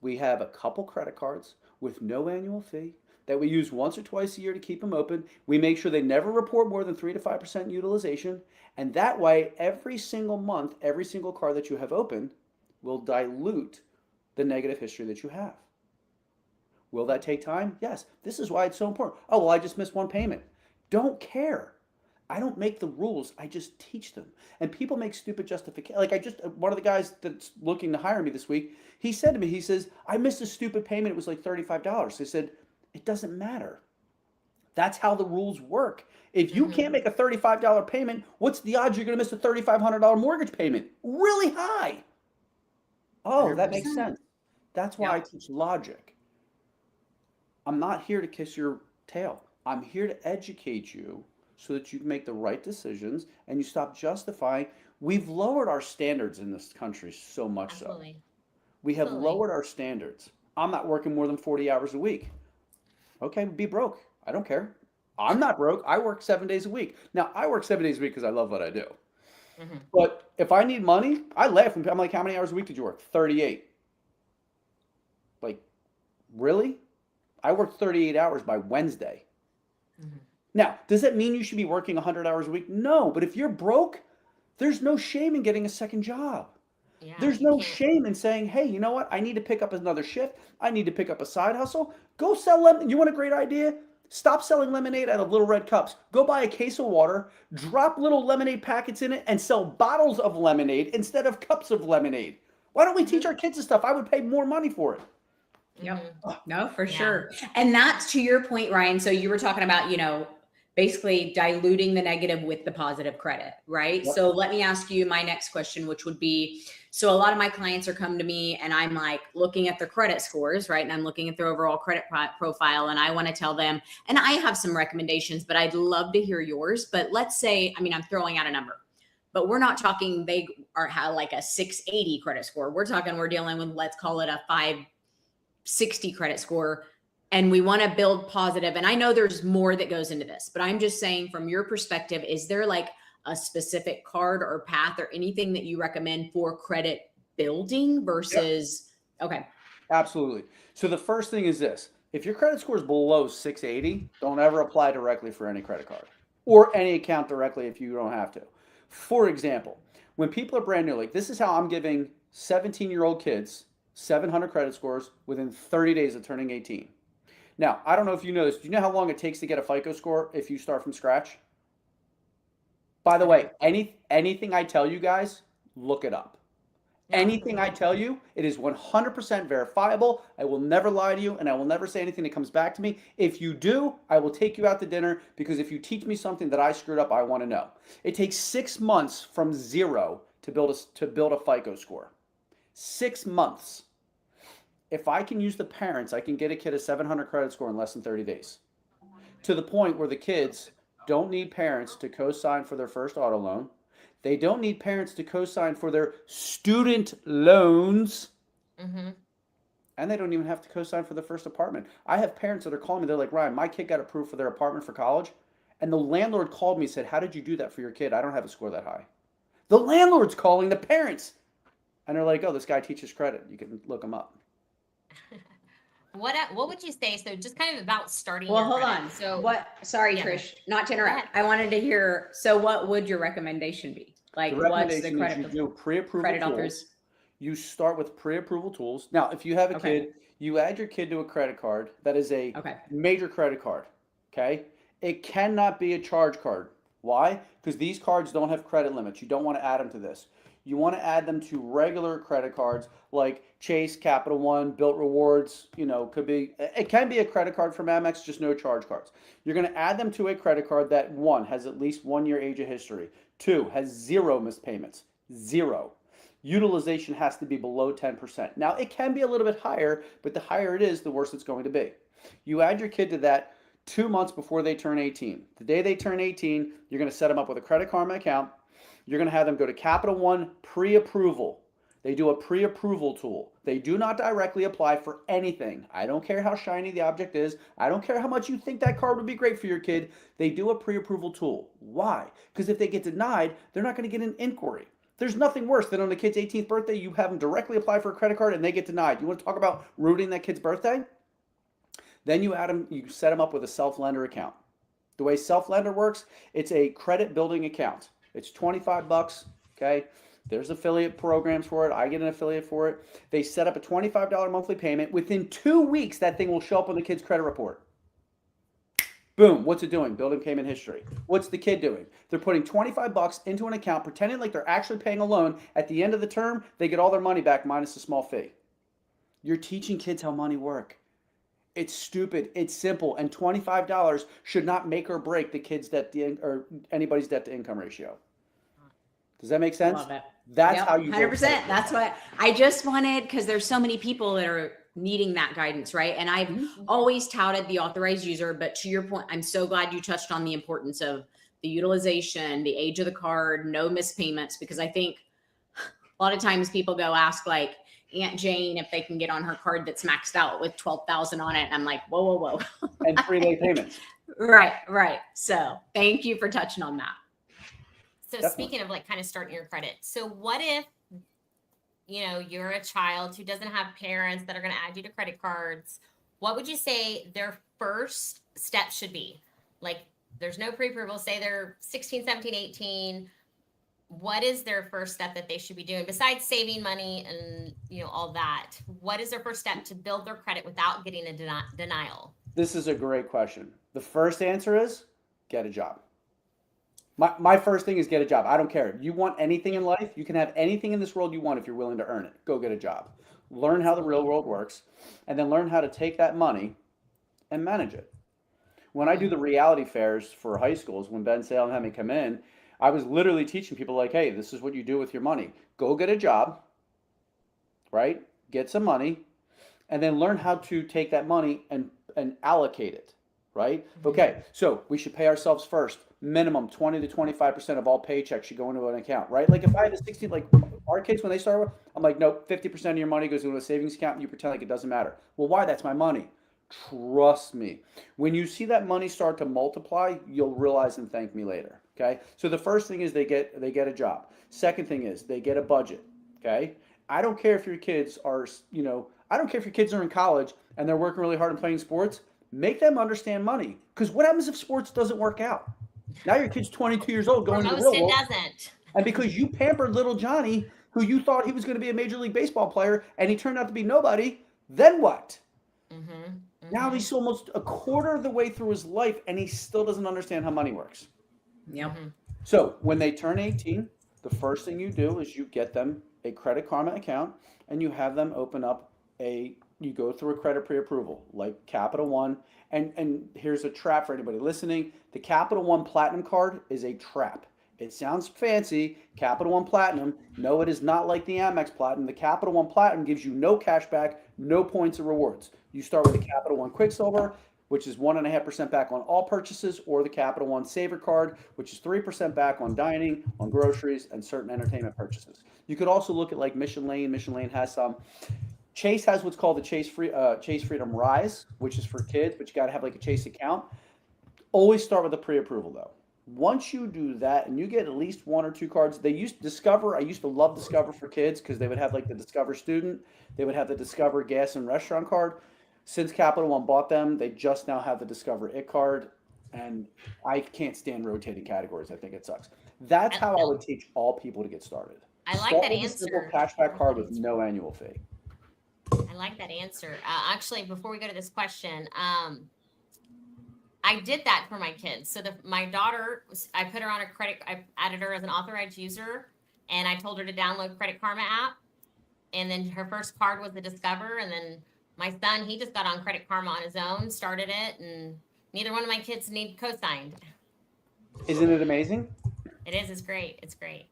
We have a couple credit cards with no annual fee that we use once or twice a year to keep them open. We make sure they never report more than 3 to 5% utilization. And that way, every single month, every single card that you have open will dilute the negative history that you have. Will that take time? Yes. This is why it's so important. Oh, well, I just missed one payment. Don't care. I don't make the rules. I just teach them. And people make stupid justifications. Like one of the guys that's looking to hire me this week, he said to me, he says, I missed a stupid payment. It was like $35. I said, it doesn't matter. That's how the rules work. If you can't make a $35 payment, what's the odds you're going to miss a $3,500 mortgage payment? Really high. Oh, that makes 100%. sense. That's why I teach logic. I'm not here to kiss your tail. I'm here to educate you so that you can make the right decisions and you stop justifying. We've lowered our standards in this country so much. Absolutely. So we have Absolutely. lowered our standards. I'm not working more than 40 hours a week. Okay, be broke. I don't care. I'm not broke. I work 7 days a week. Now, I work 7 days a week because I love what I do. Mhm. But if I need money, I laugh. I'm like, how many hours a week did you work? 38. Like, really? I worked 38 hours by Wednesday. Mhm. Now, does that mean you should be working 100 hours a week? No, but if you're broke, there's no shame in getting a second job. Yeah, There's you no can't. shame in saying, hey, you know what? I need to pick up another shift. I need to pick up a side hustle. Go sell lemon. You want a great idea? Stop selling lemonade out of little red cups. Go buy a case of water, drop little lemonade packets in it, and sell bottles of lemonade instead of cups of lemonade. Why don't we teach Mhm. our kids this stuff? I would pay more money for it. Yep. Mhm. No, for Yeah. sure. And that's to your point, Ryan. So you were talking about, basically diluting the negative with the positive credit, right? Yep. So let me ask you my next question, which would be, so a lot of my clients are coming to me and I'm like looking at their credit scores, right? And I'm looking at their overall credit profile and I want to tell them, and I have some recommendations, but I'd love to hear yours. But let's say, I'm throwing out a number, but we're not talking they are have like a 680 credit score. We're dealing with, let's call it a 560 credit score, and we want to build positive. And I know there's more that goes into this, but I'm just saying from your perspective, is there like a specific card or path or anything that you recommend for credit building versus? Okay. Absolutely. So the first thing is this. If your credit score is below 680, don't ever apply directly for any credit card or any account directly if you don't have to. For example, when people are brand new, like this is how I'm giving 17-year-old kids 700 credit scores within 30 days of turning 18. Now, I don't know if you know this. Do you know how long it takes to get a FICO score if you start from scratch? By the I way, don't. anything I tell you guys, look it up. Yeah. Anything I tell you, it is 100% verifiable. I will never lie to you and I will never say anything that comes back to me. If you do, I will take you out to dinner because if you teach me something that I screwed up, I want to know. It takes 6 months from zero to build a FICO score. 6 months. If I can use the parents, I can get a kid a 700 credit score in less than 30 days. To the point where the kids don't need parents to co-sign for their first auto loan. They don't need parents to co-sign for their student loans. Mhm. And they don't even have to co-sign for the first apartment. I have parents that are calling me. They're like, Ryan, my kid got approved for their apartment for college. And the landlord called me and said, how did you do that for your kid? I don't have a score that high. The landlord's calling the parents. And they're like, oh, this guy teaches credit. You can look him up. What would you say? So just kind of about starting Well, your hold credit. on. So Sorry, yeah, Trish, not to go ahead. interrupt. I wanted to hear, so what would your recommendation be? Like, The what's the recommendation is you do pre-approval credit tools. authors? You start with pre-approval tools. Now, if you have a Okay. kid, you add your kid to a credit card that is a Okay. major credit card. Okay? It cannot be a charge card. Why? Because these cards don't have credit limits. You don't want to add them to this. You want to add them to regular credit cards like Chase, Capital One, Built Rewards. It can be a credit card from Amex, just no charge cards. You're going to add them to a credit card that one has at least 1 year age of history, two has zero missed payments, zero. Utilization has to be below 10%. Now, it can be a little bit higher, but the higher it is, the worse it's going to be. You add your kid to that 2 months before they turn 18. The day they turn 18, you're going to set them up with a Credit Karma account. You're going to have them go to Capital One pre-approval. They do a pre-approval tool. They do not directly apply for anything. I don't care how shiny the object is. I don't care how much you think that card would be great for your kid. They do a pre-approval tool. Why? Because if they get denied, they're not going to get an inquiry. There's nothing worse than on the kid's 18th birthday, you have them directly apply for a credit card and they get denied. You want to talk about ruining that kid's birthday? Then you set them up with a self-lender account. The way self-lender works, it's a credit building account. It's $25, okay? There's affiliate programs for it. I get an affiliate for it. They set up a $25 monthly payment. Within 2 weeks, that thing will show up on the kid's credit report. Boom, what's it doing? Building payment history. What's the kid doing? They're putting $25 into an account, pretending like they're actually paying a loan. At the end of the term, they get all their money back minus a small fee. You're teaching kids how money works. It's stupid. It's simple. And $25 should not make or break the kid's debt or anybody's debt to income ratio. Does that make sense? Love it. That's Yep, how you 100%. That's what I just wanted, because there's so many people that are needing that guidance, right? And I've always touted the authorized user, but to your point, I'm so glad you touched on the importance of the utilization, the age of the card, no missed payments, because I think a lot of times people go ask like, Aunt Jane if they can get on her card that's maxed out with 12,000 on it. And I'm like, whoa. And 3 late payments. Right. So thank you for touching on that. So Definitely. speaking of like kind of starting your credit, so what if, you're a child who doesn't have parents that are going to add you to credit cards? What would you say their first step should be? Like there's no pre-approval, say they're 16, 17, 18. What is their first step that they should be doing besides saving money and, all that? What is their first step to build their credit without getting a denial? This is a great question. The first answer is get a job. My first thing is get a job. I don't care. You want anything in life, you can have anything in this world you want if you're willing to earn it. Go get a job. Learn how the real world works, and then learn how to take that money and manage it. When I do the reality fairs for high schools, when Ben Salem had me come in, I was literally teaching people like, hey, this is what you do with your money. Go get a job, right? Get some money, and then learn how to take that money and allocate it, right? Okay, so we should pay ourselves first. Minimum 20 to 25% of all paychecks should go into an account, right? Like if I had a 16, like our kids when they start, I'm like, nope, 50% of your money goes into a savings account and you pretend like it doesn't matter. Well, why? That's my money. Trust me. When you see that money start to multiply, you'll realize and thank me later. Okay. So the first thing is they get a job. Second thing is they get a budget. Okay. I don't care if your kids are, I don't care if your kids are in college and they're working really hard and playing sports. Make them understand money. Because what happens if sports doesn't work out? Now your kid's 22 years old going to the real world. Most it doesn't. And because you pampered little Johnny, who you thought he was going to be a Major League Baseball player, and he turned out to be nobody, then what? Now he's almost a quarter of the way through his life, and he still doesn't understand how money works. Yep. So when they turn 18, the first thing you do is you get them a Credit Karma account, and you have them open up you go through a credit pre-approval, like Capital One. And here's a trap for anybody listening. The Capital One Platinum card is a trap. It sounds fancy, Capital One Platinum. No, it is not like the Amex Platinum. The Capital One Platinum gives you no cash back, no points or rewards. You start with the Capital One Quicksilver, which is 1.5% back on all purchases, or the Capital One Saver Card, which is 3% back on dining, on groceries, and certain entertainment purchases. You could also look at like Mission Lane. Mission Lane has some. Chase has what's called the Chase Freedom Rise, which is for kids, but you got to have like a Chase account. Always start with a pre-approval though. Once you do that and you get at least 1 or 2 cards, they used Discover. I used to love Discover for kids because they would have like the Discover Student. They would have the Discover Gas and Restaurant card. Since Capital One bought them, they just now have the Discover It card. And I can't stand rotating categories. I think it sucks. That's how I would teach all people to get started. I like Start that with a answer. simple cashback card with no annual fee. I like that answer. Actually, before we go to this question, I did that for my kids. So my daughter, I put her on a credit, I added her as an authorized user, and I told her to download Credit Karma app. And then her first card was the Discover. And then my son, he just got on Credit Karma on his own, started it, and neither one of my kids need co-signed. Isn't it amazing? It is. It's great. It's great.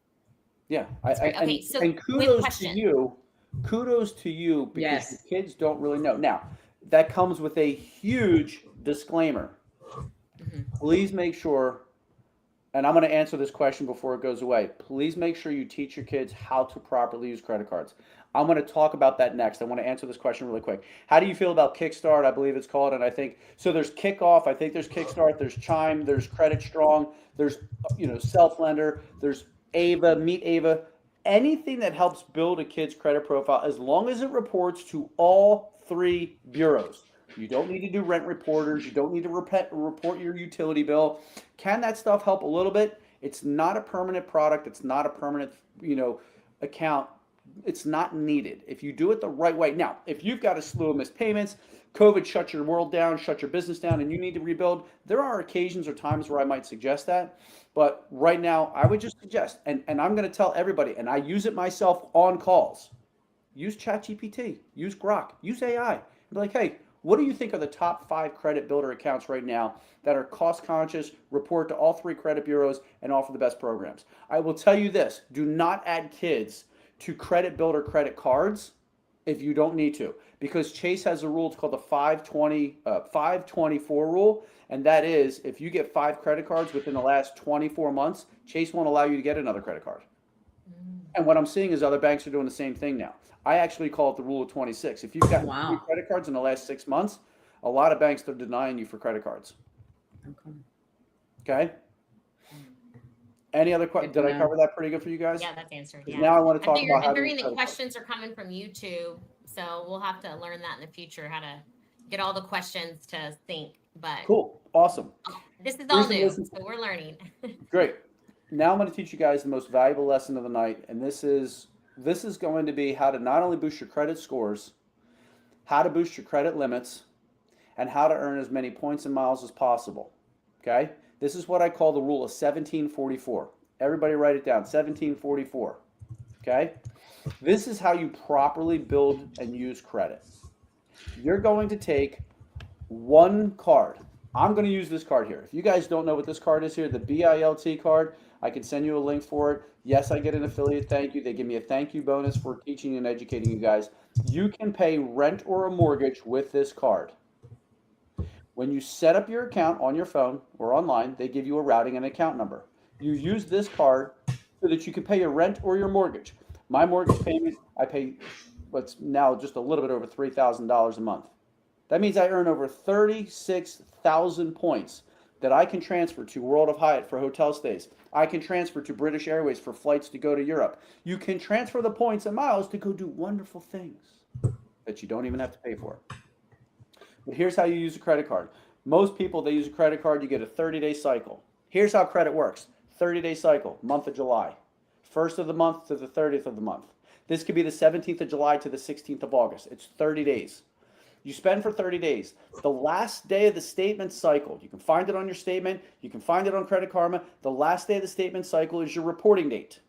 Yeah. Okay, so and kudos to you. Kudos to you because Yes. your kids don't really know. Now, that comes with a huge disclaimer. Please make sure, and I'm going to answer this question before it goes away. Please make sure you teach your kids how to properly use credit cards. I'm going to talk about that next. I want to answer this question really quick. How do you feel about Kickstart? I believe it's called, and I think so. There's Kickoff. I think there's Kickstart. There's Chime. There's Credit Strong. There's Self Lender. There's Ava. Meet Ava. Anything that helps build a kid's credit profile, as long as it reports to all 3 bureaus. You don't need to do rent reporters. You don't need to report your utility bill. Can that stuff help a little bit? It's not a permanent product. It's not a permanent, account. It's not needed if you do it the right way. Now, if you've got a slew of missed payments, COVID shut your world down, shut your business down, and you need to rebuild, there are occasions or times where I might suggest that. But right now, I would just suggest, and I'm going to tell everybody, and I use it myself on calls, use ChatGPT, use Grok, use AI. Be like, hey, what do you think are the top 5 credit builder accounts right now that are cost conscious, report to all 3 credit bureaus, and offer the best programs? I will tell you this, do not add kids to credit builder credit cards if you don't need to, because Chase has a rule. It's called the 524 rule, and that is if you get 5 credit cards within the last 24 months, Chase won't allow you to get another credit card. And what I'm seeing is other banks are doing the same thing now. I actually call it the rule of 26. If you've got Wow. 3 credit cards in the last 6 months, a lot of banks are denying you for credit cards. Okay. Okay. Any other Good questions? to Did I know. cover that pretty good for you guys? Yeah, that's answered. 'Cause Yeah. now I want to talk about how I'm to hearing use the credit cards. questions are coming from YouTube, so we'll have to learn that in the future, how to get all the questions to sync. But Cool. Awesome. this is all Reason new, listen- so we're learning. Great. Now I'm going to teach you guys the most valuable lesson of the night, and this is going to be how to not only boost your credit scores, how to boost your credit limits, and how to earn as many points and miles as possible. Okay? This is what I call the rule of 1744. Everybody write it down. 1744. Okay? This is how you properly build and use credit. You're going to take one card. I'm going to use this card here. If you guys don't know what this card is here, the BILT card, I can send you a link for it. Yes, I get an affiliate thank you. They give me a thank you bonus for teaching and educating you guys. You can pay rent or a mortgage with this card. When you set up your account on your phone or online, they give you a routing and account number. You use this card so that you can pay your rent or your mortgage. My mortgage payment, I pay what's now just a little bit over $3,000 a month. That means I earn over 36,000 points that I can transfer to World of Hyatt for hotel stays. I can transfer to British Airways for flights to go to Europe. You can transfer the points and miles to go do wonderful things that you don't even have to pay for. But here's how you use a credit card. Most people, they use a credit card, you get a 30-day cycle. Here's how credit works. 30-day cycle, month of July. 1st of the month to the 30th of the month. This could be the 17th of July to the 16th of August. It's 30 days. You spend for 30 days. The last day of the statement cycle, you can find it on your statement, you can find it on Credit Karma. The last day of the statement cycle is your reporting date.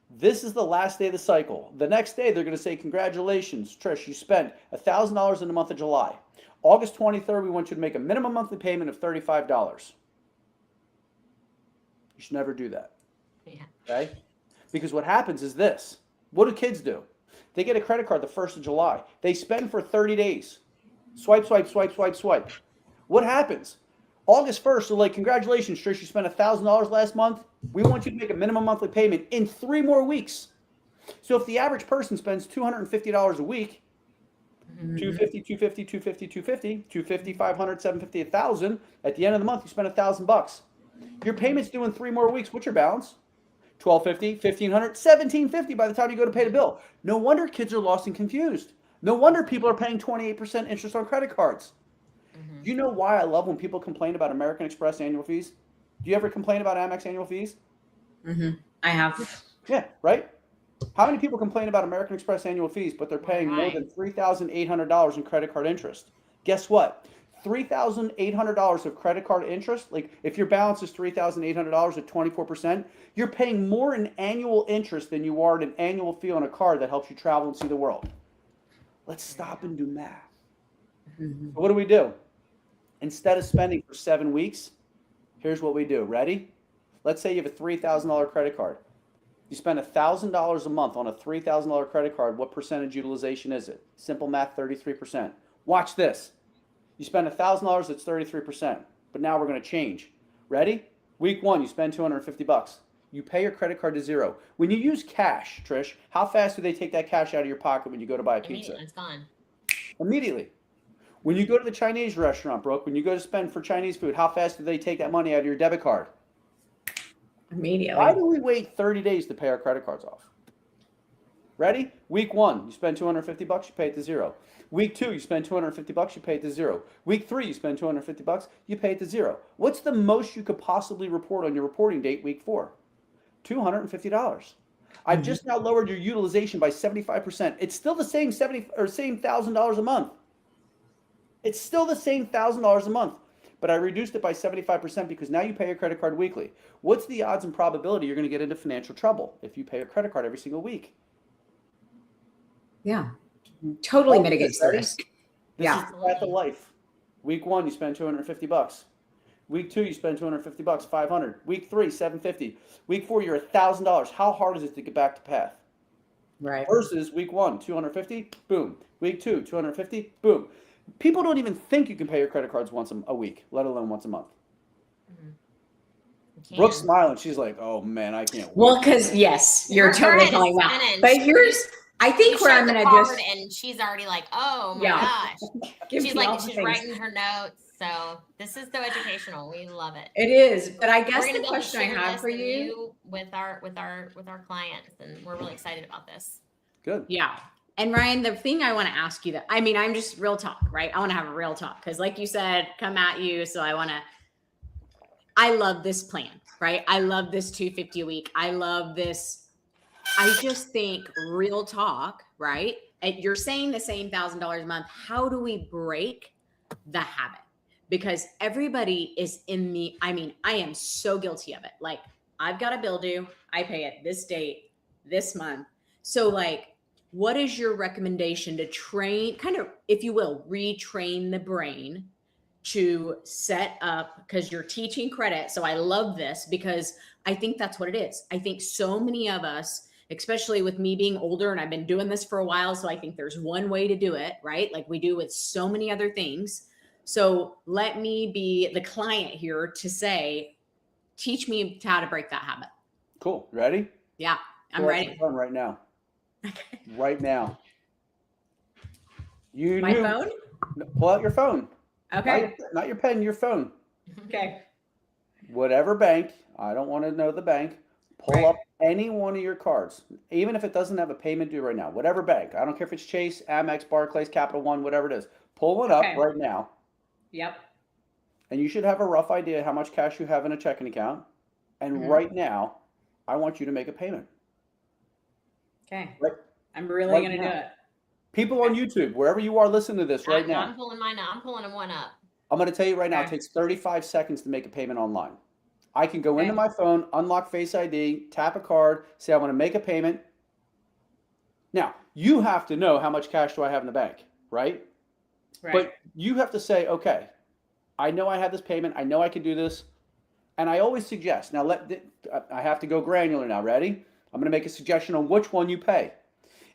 This is the last day of the cycle. The next day, they're going to say, congratulations, Trish, you spent $1,000 in the month of July. August 23rd, we want you to make a minimum monthly payment of $35. You should never do that. Yeah. Okay? Because what happens is this. What do kids do? They get a credit card the 1st of July. They spend for 30 days. Swipe, swipe, swipe, swipe, swipe. What happens? August 1st, they're like, congratulations, Trish, you spent $1,000 last month. We want you to make a minimum monthly payment in 3 more weeks. So if the average person spends $250 a week, $250, $250, $250, $250, $250, $500, $750, $1,000, at the end of the month, you spend $1,000. Your payment's due in 3 more weeks. What's your balance? $1,250, $1,500, $1,750 by the time you go to pay the bill. No wonder kids are lost and confused. No wonder people are paying 28% interest on credit cards. Do you know why I love when people complain about American Express annual fees? Do you ever complain about Amex annual fees? I have. Yeah, right? How many people complain about American Express annual fees, but they're paying more than $3,800 in credit card interest? Guess what? $3,800 of credit card interest, like if your balance is $3,800 at 24%, you're paying more in annual interest than you are in an annual fee on a card that helps you travel and see the world. Let's stop and do math. So what do? Instead of spending for 7 weeks, here's what we do. Ready? Let's say you have a $3,000 credit card. You spend $1,000 a month on a $3,000 credit card. What percentage utilization is it? Simple math, 33%. Watch this. You spend $1,000, it's 33%. But now we're going to change. Ready? Week 1, you spend $250. You pay your credit card to 0. When you use cash, Trish, how fast do they take that cash out of your pocket when you go to buy a pizza? Immediately, it's gone. Immediately. When you go to the Chinese restaurant, Brooke, when you go to spend for Chinese food, how fast do they take that money out of your debit card? Immediately. Why do we wait 30 days to pay our credit cards off? Ready? Week 1, you spend $250, you pay it to 0. Week 2, you spend $250, you pay it to 0. Week 3, you spend $250, you pay it to 0. What's the most you could possibly report on your reporting date, week 4? $250. I've just now lowered your utilization by 75%. It's still the same same $1,000 a month. It's still the same $1,000 a month, but I reduced it by 75% because now you pay your credit card weekly. What's the odds and probability you're going to get into financial trouble if you pay your credit card every single week? Yeah. Totally mitigates the risk. This Yeah. is the path of life. Week 1, you spend $250. Week 2, you spend $250, $500. Week 3, $750. Week 4, you're $1,000. How hard is it to get back to path? Right. Versus week 1, $250, boom. Week 2, $250, boom. People don't even think you can pay your credit cards once a week, let alone once a month. can. Brooke's smiling. She's like, "Oh man, I can't wait." Well, because yes, you're Her totally head is calling that. spinning. But here's, I You think where showed I'm the going to card just, and she's already like, oh my yeah, gosh. give She's me all like, the she's things. writing her notes. So this is so educational. We love it. It is, but I We're guess gonna the be able to question I share have this for and you, with our clients, and we're really excited about this. Good. yeah. And Ryan, the thing I want to ask you that, I mean, I'm just real talk, right? I want to have a real talk because like you said, come at you. So I love this plan, right? I love this 250 a week. I love this. I just think real talk, right? And you're saying the same $1,000 a month. How do we break the habit? Because everybody is in the, I mean, I am so guilty of it. Like I've got a bill due. I pay it this date, this month. So like, what is your recommendation to train, kind of, if you will, retrain the brain to set up, because you're teaching credit. So I love this because I think that's what it is. I think so many of us, especially with me being older and I've been doing this for a while. So I think there's one way to do it, right? Like we do with so many other things. So let me be the client here to say, teach me how to break that habit. Cool. Ready? Yeah, I'm Pull out ready. your phone right now. Right now. You My knew. phone? Pull out your phone. Okay. Not your pen, your phone. Okay. Whatever bank, I don't want to know the bank. Pull Right. up any one of your cards, even if it doesn't have a payment due right now. Whatever bank. I don't care if it's Chase, Amex, Barclays, Capital One, whatever it is. Pull one up Okay. right now. Yep. And you should have a rough idea how much cash you have in a checking account. And Mhm. right now, I want you to make a payment. Okay. Right, I'm really right going to do now. it. People on YouTube, wherever you are listening to this right now, I'm pulling mine up. I'm pulling one up. I'm going to tell you right now, it Okay. takes 35 seconds to make a payment online. I can go into Okay. my phone, unlock Face ID, tap a card, say I want to make a payment. Now, you have to know how much cash do I have in the bank, right? Right. But you have to say, okay, I know I have this payment. I know I can do this. And I always suggest, now I have to go granular now. Ready? I'm going to make a suggestion on which one you pay.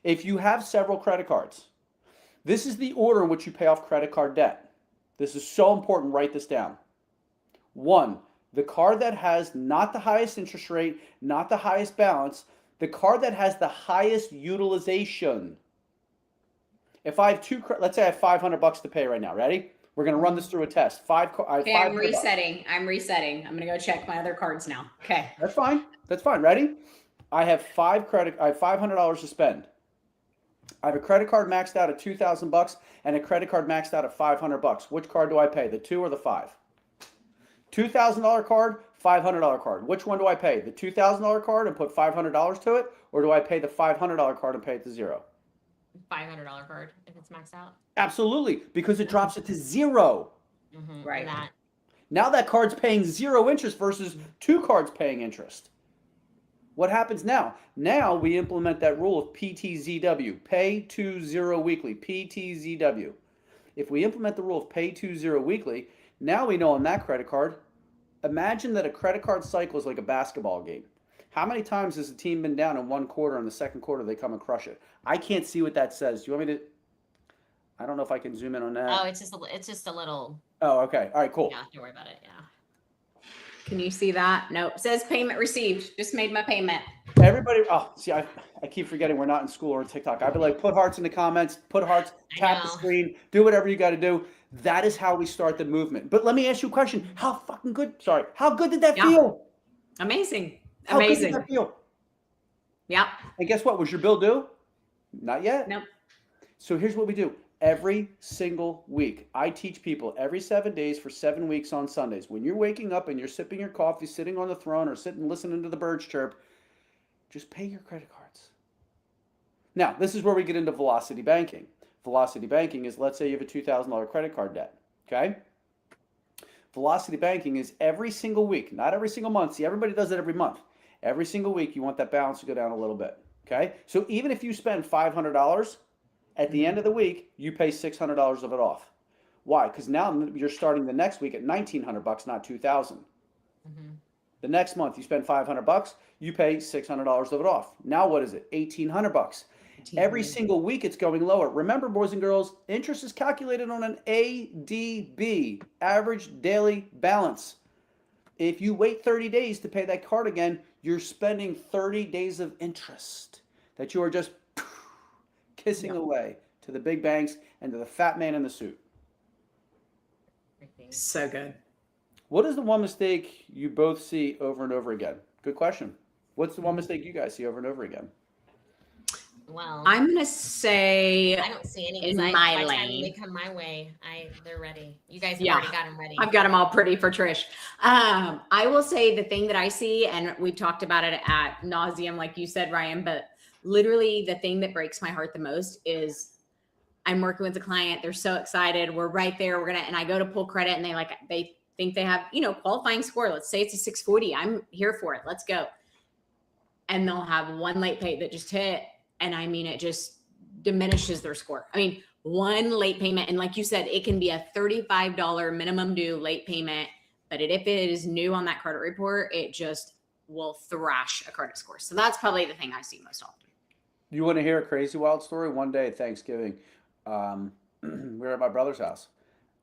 If you have several credit cards, this is the order in which you pay off credit card debt. This is so important. Write this down. 1, the card that has not the highest interest rate, not the highest balance, the card that has the highest utilization. If I have let's say I have $500 to pay right now. Ready? We're going to run this through a test. Okay, I'm $500. resetting. I'm going to go check my other cards now. Okay. That's fine. That's fine. Ready? I have $500 to spend. I have a credit card maxed out at $2,000 and a credit card maxed out at $500. Which card do I pay? The 2 or the 5? $2,000 card, $500 card. Which one do I pay? The $2,000 card and put $500 to it, or do I pay the $500 card and pay it to zero? $500 card if it's maxed out. Absolutely, because it drops it to zero. Mm-hmm. Right. That. Now that card's paying 0 interest versus 2 cards paying interest. What happens now? Now we implement that rule of PTZW, pay to zero weekly, PTZW. If we implement the rule of pay to zero weekly, now we know on that credit card, imagine that a credit card cycle is like a basketball game. How many times has the team been down in one quarter and the second quarter they come and crush it? I can't see what that says. Do you want me to? I don't know if I can zoom in on that. Oh, it's just a little. Oh, okay. All right, cool. Yeah, don't worry about it. Yeah. Can you see that? Nope. It says payment received. Just made my payment. Everybody, oh, see, I keep forgetting we're not in school or TikTok. I'd be like, put hearts in the comments, put hearts, tap the know. screen, do whatever you got to do. That is how we start the movement. But let me ask you a question. How good did that Yeah. feel? Amazing. How good Amazing. did that feel? Yep. And guess what? Was your bill due? Not yet. Nope. So here's what we do. Every single week, I teach people every 7 days for 7 weeks on Sundays. When you're waking up and you're sipping your coffee, sitting on the throne or sitting listening to the birds chirp, just pay your credit cards. Now, this is where we get into velocity banking. Velocity banking is, let's say you have a $2,000 credit card debt, okay? Velocity banking is every single week, not every single month. See, everybody does it every month. Every single week, you want that balance to go down a little bit, okay? So even if you spend $500, at the end of the week, you pay $600 of it off. Why? Because now you're starting the next week at $1,900, not $2,000. Mm-hmm. The next month you spend $500, you pay $600 of it off. Now what is it? $1,800. Every single week it's going lower. Remember, boys and girls, interest is calculated on an ADB, average daily balance. If you wait 30 days to pay that card again, you're spending 30 days of interest that you are just kissing away to the big banks and to the fat man in the suit. So good. What is the one mistake you both see over and over again? Good question. What's the one mistake you guys see over and over again? Well, I'm going to say I don't see any. in 'Cause my by the time lane. they come my way, they're ready. You guys have Yeah. already got them ready. I've got them all pretty for Trish. I will say the thing that I see, and we've talked about it at nauseum, like you said, Ryan, but literally the thing that breaks my heart the most is I'm working with a client. They're so excited. We're right there. And I go to pull credit and they think they have, qualifying score. Let's say it's a 640. I'm here for it. Let's go. And they'll have one late pay that just hit. And I mean, it just diminishes their score. I mean, one late payment. And like you said, it can be a $35 minimum due late payment, but if it is new on that credit report, it just will thrash a credit score. So that's probably the thing I see most often. You want to hear a crazy wild story? One day at Thanksgiving, we were at my brother's house,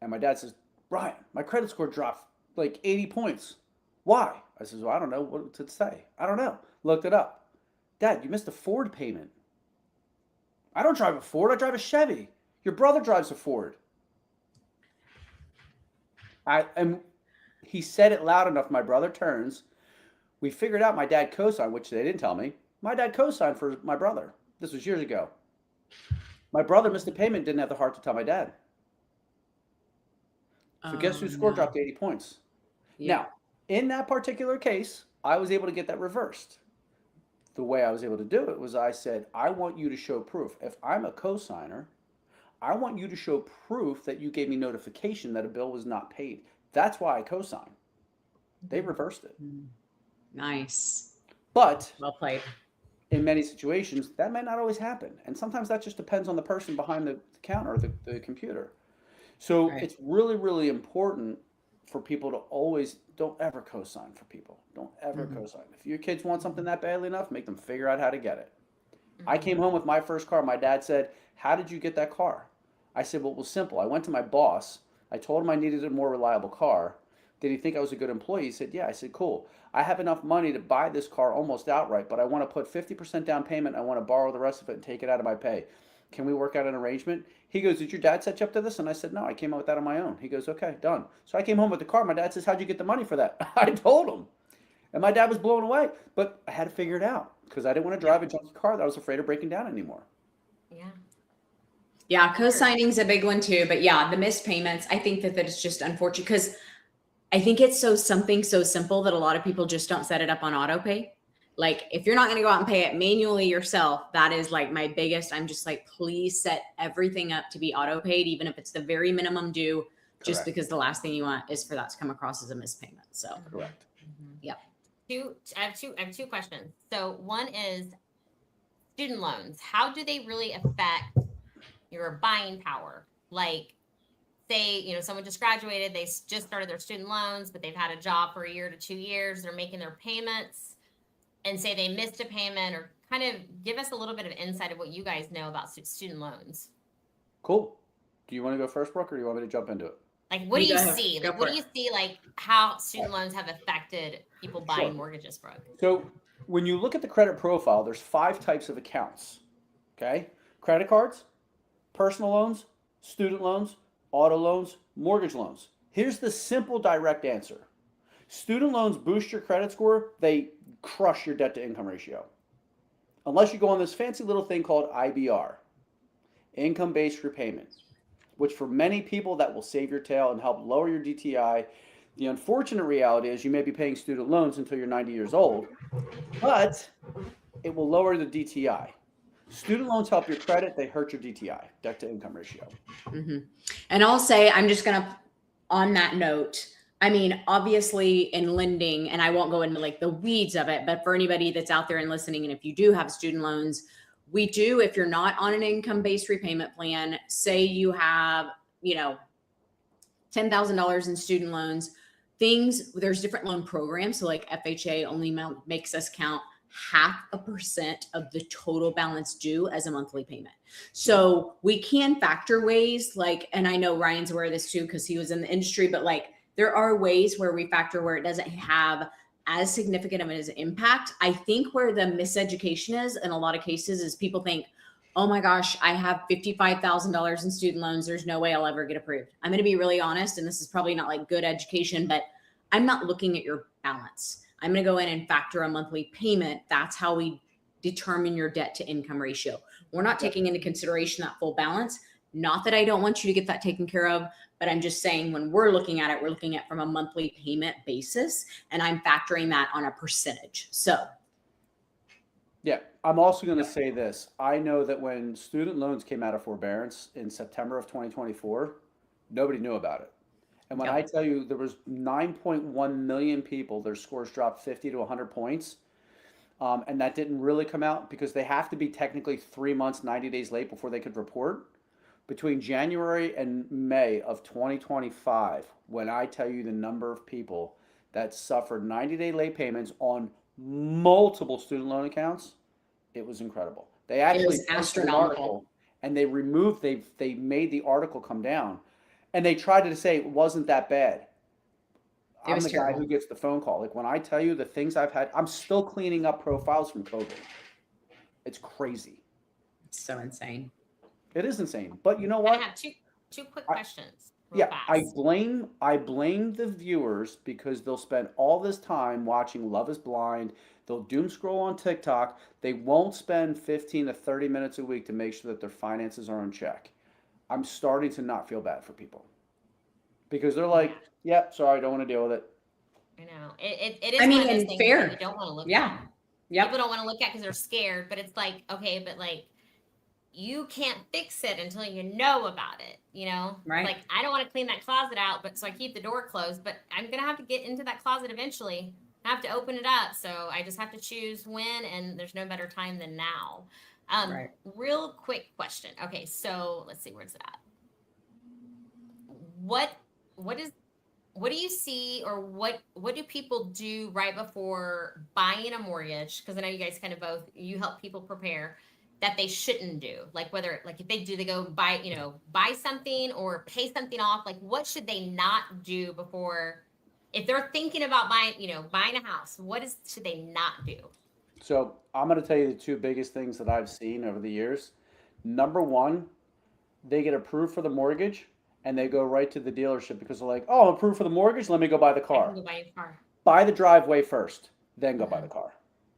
and my dad says, "Ryan, my credit score dropped like 80 points. Why?" I says, "Well, I don't know. What did it say? I don't know. Looked it up. Dad, you missed a Ford payment." "I don't drive a Ford. I drive a Chevy. Your brother drives a Ford." And he said it loud enough. My brother turns. We figured out my dad co-signed, which they didn't tell me. My dad co-signed for my brother. This was years ago. My brother missed a payment, didn't have the heart to tell my dad. So guess whose score dropped 80 points? Yeah. Now, in that particular case, I was able to get that reversed. The way I was able to do it was I said, I want you to show proof. If I'm a co-signer, I want you to show proof that you gave me notification that a bill was not paid. That's why I co-signed. They reversed it. Nice. But Well played. in many situations, that might not always happen. And sometimes that just depends on the person behind the counter or the computer. So Right. it's really, really important for people to always, don't ever co-sign for people. Don't ever co-sign. If your kids want something that badly enough, make them figure out how to get it. I came home with my first car. My dad said, "How did you get that car?" I said, "Well, it was simple. I went to my boss. I told him I needed a more reliable car. Did he think I was a good employee?" He said, "Yeah." I said, "Cool. I have enough money to buy this car almost outright, but I want to put 50% down payment. I want to borrow the rest of it and take it out of my pay. Can we work out an arrangement?" He goes, "Did your dad set you up to this?" And I said, "No, I came up with that on my own." He goes, "Okay, done." So I came home with the car. My dad says, "How'd you get the money for that?" I told him. And my dad was blown away, but I had to figure it out because I didn't want to drive a junky car that I was afraid of breaking down anymore. Yeah. Yeah, co-signing's a big one too. But yeah, the missed payments, I think that it's just unfortunate because I think it's something so simple that a lot of people just don't set it up on auto pay. Like if you're not going to go out and pay it manually yourself, that is like my biggest. I'm just like, please set everything up to be auto paid, even if it's the very minimum due, just Correct. because the last thing you want is for that to come across as a missed payment. So Correct. yep. I have two questions. So one is student loans. How do they really affect your buying power? Like, say, someone just graduated, they just started their student loans, but they've had a job for a year to 2 years, they're making their payments, and say they missed a payment, or kind of give us a little bit of insight of what you guys know about student loans. Cool. Do you want to go first, Brooke, or do you want me to jump into it? Like, what do you Go ahead. see? Go Like, for what do it. you see, like, how student loans have affected people buying Sure. mortgages, Brooke? So when you look at the credit profile, there's 5 types of accounts. Okay? Credit cards, personal loans, student loans, auto loans, mortgage loans. Here's the simple, direct answer. Student loans boost your credit score. They crush your debt to income ratio. Unless you go on this fancy little thing called IBR, income-based repayment, which for many people that will save your tail and help lower your DTI. The unfortunate reality is you may be paying student loans until you're 90 years old, but it will lower the DTI. Student loans help your credit. They hurt your DTI, debt to income ratio. And I'll say, I'm just going to, on that note, I mean, obviously in lending, and I won't go into like the weeds of it, but for anybody that's out there and listening, and if you do have student loans, we do, if you're not on an income-based repayment plan, say you have, $10,000 in student loans, there's different loan programs. So like FHA only makes us count 0.5% of the total balance due as a monthly payment. So we can factor ways like, and I know Ryan's aware of this too, because he was in the industry, but like there are ways where we factor where it doesn't have as significant of an impact. I think where the miseducation is in a lot of cases is people think, oh my gosh, I have $55,000 in student loans. There's no way I'll ever get approved. I'm going to be really honest, and this is probably not like good education, but I'm not looking at your balance. I'm going to go in and factor a monthly payment. That's how we determine your debt to income ratio. We're not taking into consideration that full balance. Not that I don't want you to get that taken care of, but I'm just saying when we're looking at it, we're looking at from a monthly payment basis, and I'm factoring that on a percentage. So Yeah, I'm also going to say this. I know that when student loans came out of forbearance in September of 2024, nobody knew about it. And when I tell you there was 9.1 million people, their scores dropped 50 to 100 points, and that didn't really come out because they have to be technically 3 months, 90 days late before they could report. Between January and May of 2025, when I tell you the number of people that suffered 90-day late payments on multiple student loan accounts, it was incredible. They actually was astronomical. and they made the article come down, and they tried to say it wasn't that bad. I'm the guy who gets the phone call. Like when I tell you the things I've had, I'm still cleaning up profiles from COVID. It's crazy. It's so insane. It is insane. But you know what? I have two quick questions. Yeah, Fast. I blame the viewers because they'll spend all this time watching Love is Blind. They'll doom scroll on TikTok. They won't spend 15 to 30 minutes a week to make sure that their finances are in check. I'm starting to not feel bad for people because they're like, yep, sorry, I don't want to deal with it. I know. It is I mean, one of those and things fair. that you don't want to look Yeah. at. Yep. People don't want to look at because they're scared, but it's like, okay, but like you can't fix it until you know about it, you know? Right. Like I don't want to clean that closet out, but so I keep the door closed, but I'm gonna have to get into that closet eventually. I have to open it up. So I just have to choose when, and there's no better time than now. Right. Real quick question. Okay, so let's see, where's it at? What do you see, or what do people do right before buying a mortgage? Because I know you guys kind of both, you help people prepare, that they shouldn't do. Like whether, like if they go buy something or pay something off, like what should they not do before, if they're thinking about buying a house, should they not do? So I'm going to tell you the two biggest things that I've seen over the years. Number one, they get approved for the mortgage and they go right to the dealership because they're like, oh, I'm approved for the mortgage. Let me go buy the I car. can go buy a car. Buy the driveway first, then go buy the car.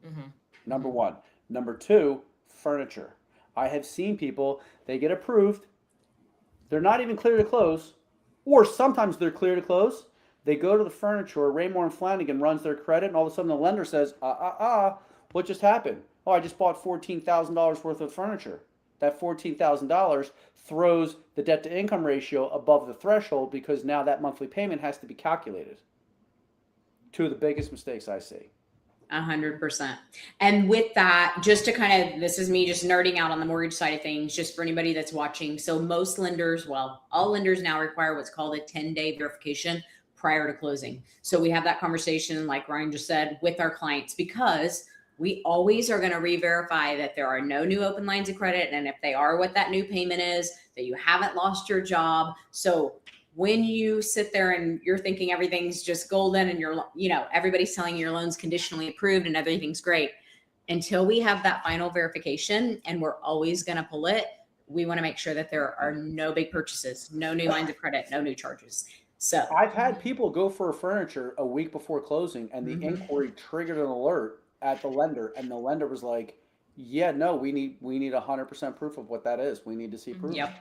Mm-hmm. Number one. Number two, furniture. I have seen people, they get approved. They're not even clear to close, or sometimes they're clear to close. They go to the furniture, Raymore and Flanagan runs their credit, and all of a sudden the lender says, what just happened? Oh, I just bought $14,000 worth of furniture. That $14,000 throws the debt to income ratio above the threshold because now that monthly payment has to be calculated. Two of the biggest mistakes I see. 100%. And with that, just to kind of, this is me just nerding out on the mortgage side of things, just for anybody that's watching. So most lenders, well, all lenders now require what's called a 10-day verification prior to closing. So we have that conversation, like Ryan just said, with our clients, because we always are going to re-verify that there are no new open lines of credit. And if they are, what that new payment is, that you haven't lost your job. So when you sit there and you're thinking everything's just golden and everybody's telling you your loan's conditionally approved and everything's great, until we have that final verification, and we're always going to pull it, we want to make sure that there are no big purchases, no new lines of credit, no new charges. So I've had people go for furniture a week before closing, and the inquiry triggered an alert at the lender, and the lender was like, yeah, no, we need 100% proof of what that is. We need to see proof. Yep.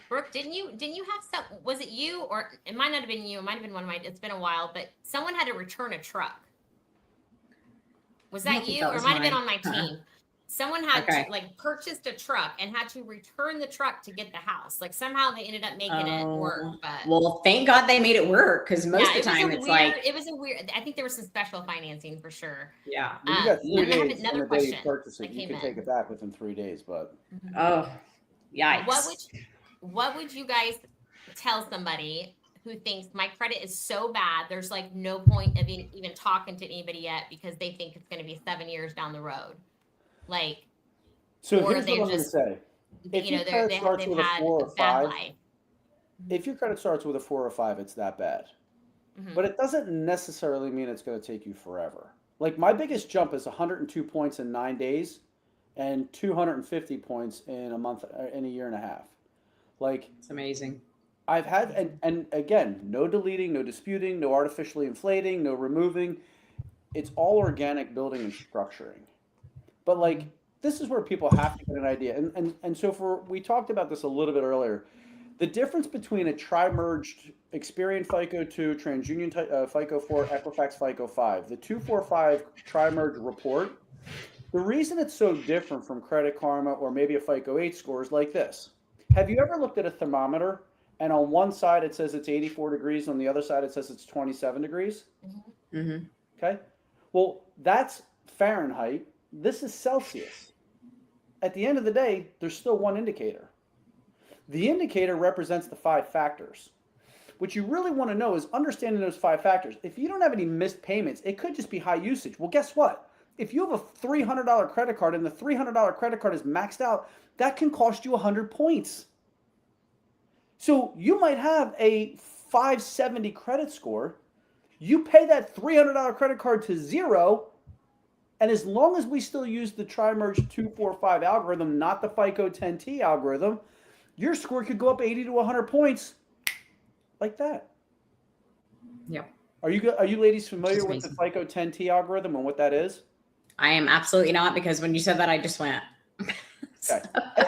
Brooke, didn't you have some, was it you, or it might not have been you, it might have been one of mine, it's been a while, but someone had to return a truck. Was that you, or it might have been on my team? Someone had to, purchased a truck and had to return the truck to get the house. Like somehow they ended up making it work. But well, thank God they made it work, because most of the time it was a weird, I think there was some special financing for sure. Yeah. You got 3 days. I have another question. You can take it back within 3 days, but oh, yikes. What would you guys tell somebody who thinks my credit is so bad, there's like no point of even talking to anybody yet because they think it's going to be 7 years down the road? Like, so here's what I'm going to say. If your credit starts with a 4 or 5, if your credit starts with a 4 or 5, it's that bad. but it doesn't necessarily mean it's going to take you forever. Like my biggest jump is 102 points in 9 days and 250 points in a month, in a year and a half. Like It's amazing. I've had, and again, no deleting, no disputing, no artificially inflating, no removing. It's all organic building and structuring. But like this is where people have to get an idea. And so we talked about this a little bit earlier. The difference between a tri-merged Experian FICO 2, TransUnion FICO 4, Equifax FICO 5, the 245 tri-merge report, the reason it's so different from Credit Karma or maybe a FICO 8 score is like this. Have you ever looked at a thermometer and on one side it says it's 84 degrees, on the other side it says it's 27 degrees? Mm-hmm. Okay. Well, that's Fahrenheit. This is Celsius. At the end of the day, there's still one indicator. The indicator represents the 5 factors. What you really want to know is understanding those 5 factors. If you don't have any missed payments, it could just be high usage. Well, guess what? If you have a $300 credit card and the $300 credit card is maxed out, that can cost you 100 points. So you might have a 570 credit score. You pay that $300 credit card to 0, and as long as we still use the tri-merge 245 algorithm, not the FICO 10T algorithm, your score could go up 80 to 100 points like that. Yep. Are you ladies familiar with the amazing. FICO 10T algorithm and what that is? I am absolutely not, because when you said that, I just went. Okay.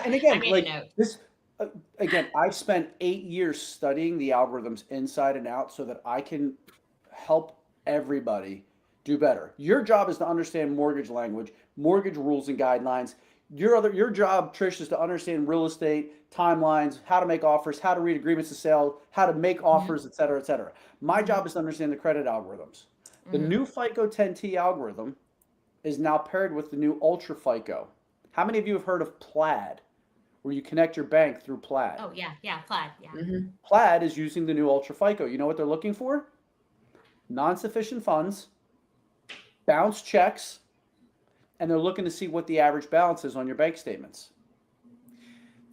And again, I made a like note. this, again, I've spent 8 years studying the algorithms inside and out so that I can help everybody do better. Your job is to understand mortgage language, mortgage rules and guidelines. Your job, Trish, is to understand real estate, timelines, how to make offers, how to read agreements to sell, how to make offers, et cetera, et cetera. My job is to understand the credit algorithms. The new FICO 10T algorithm is now paired with the new Ultra FICO. How many of you have heard of Plaid, where you connect your bank through Plaid? Oh yeah, Plaid, yeah. Mm-hmm. Plaid is using the new Ultra FICO. You know what they're looking for? Non-sufficient funds, bounce checks, and they're looking to see what the average balance is on your bank statements.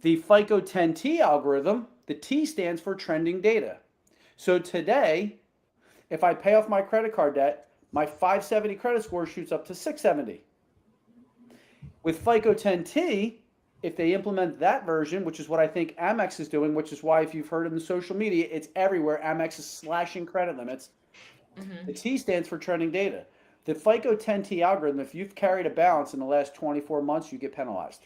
The FICO 10T algorithm, the T stands for trending data. So today, if I pay off my credit card debt, my 570 credit score shoots up to 670. With FICO 10T, if they implement that version, which is what I think Amex is doing, which is why if you've heard in the social media, it's everywhere. Amex is slashing credit limits. The T stands for trending data. The FICO 10T algorithm, if you've carried a balance in the last 24 months, you get penalized.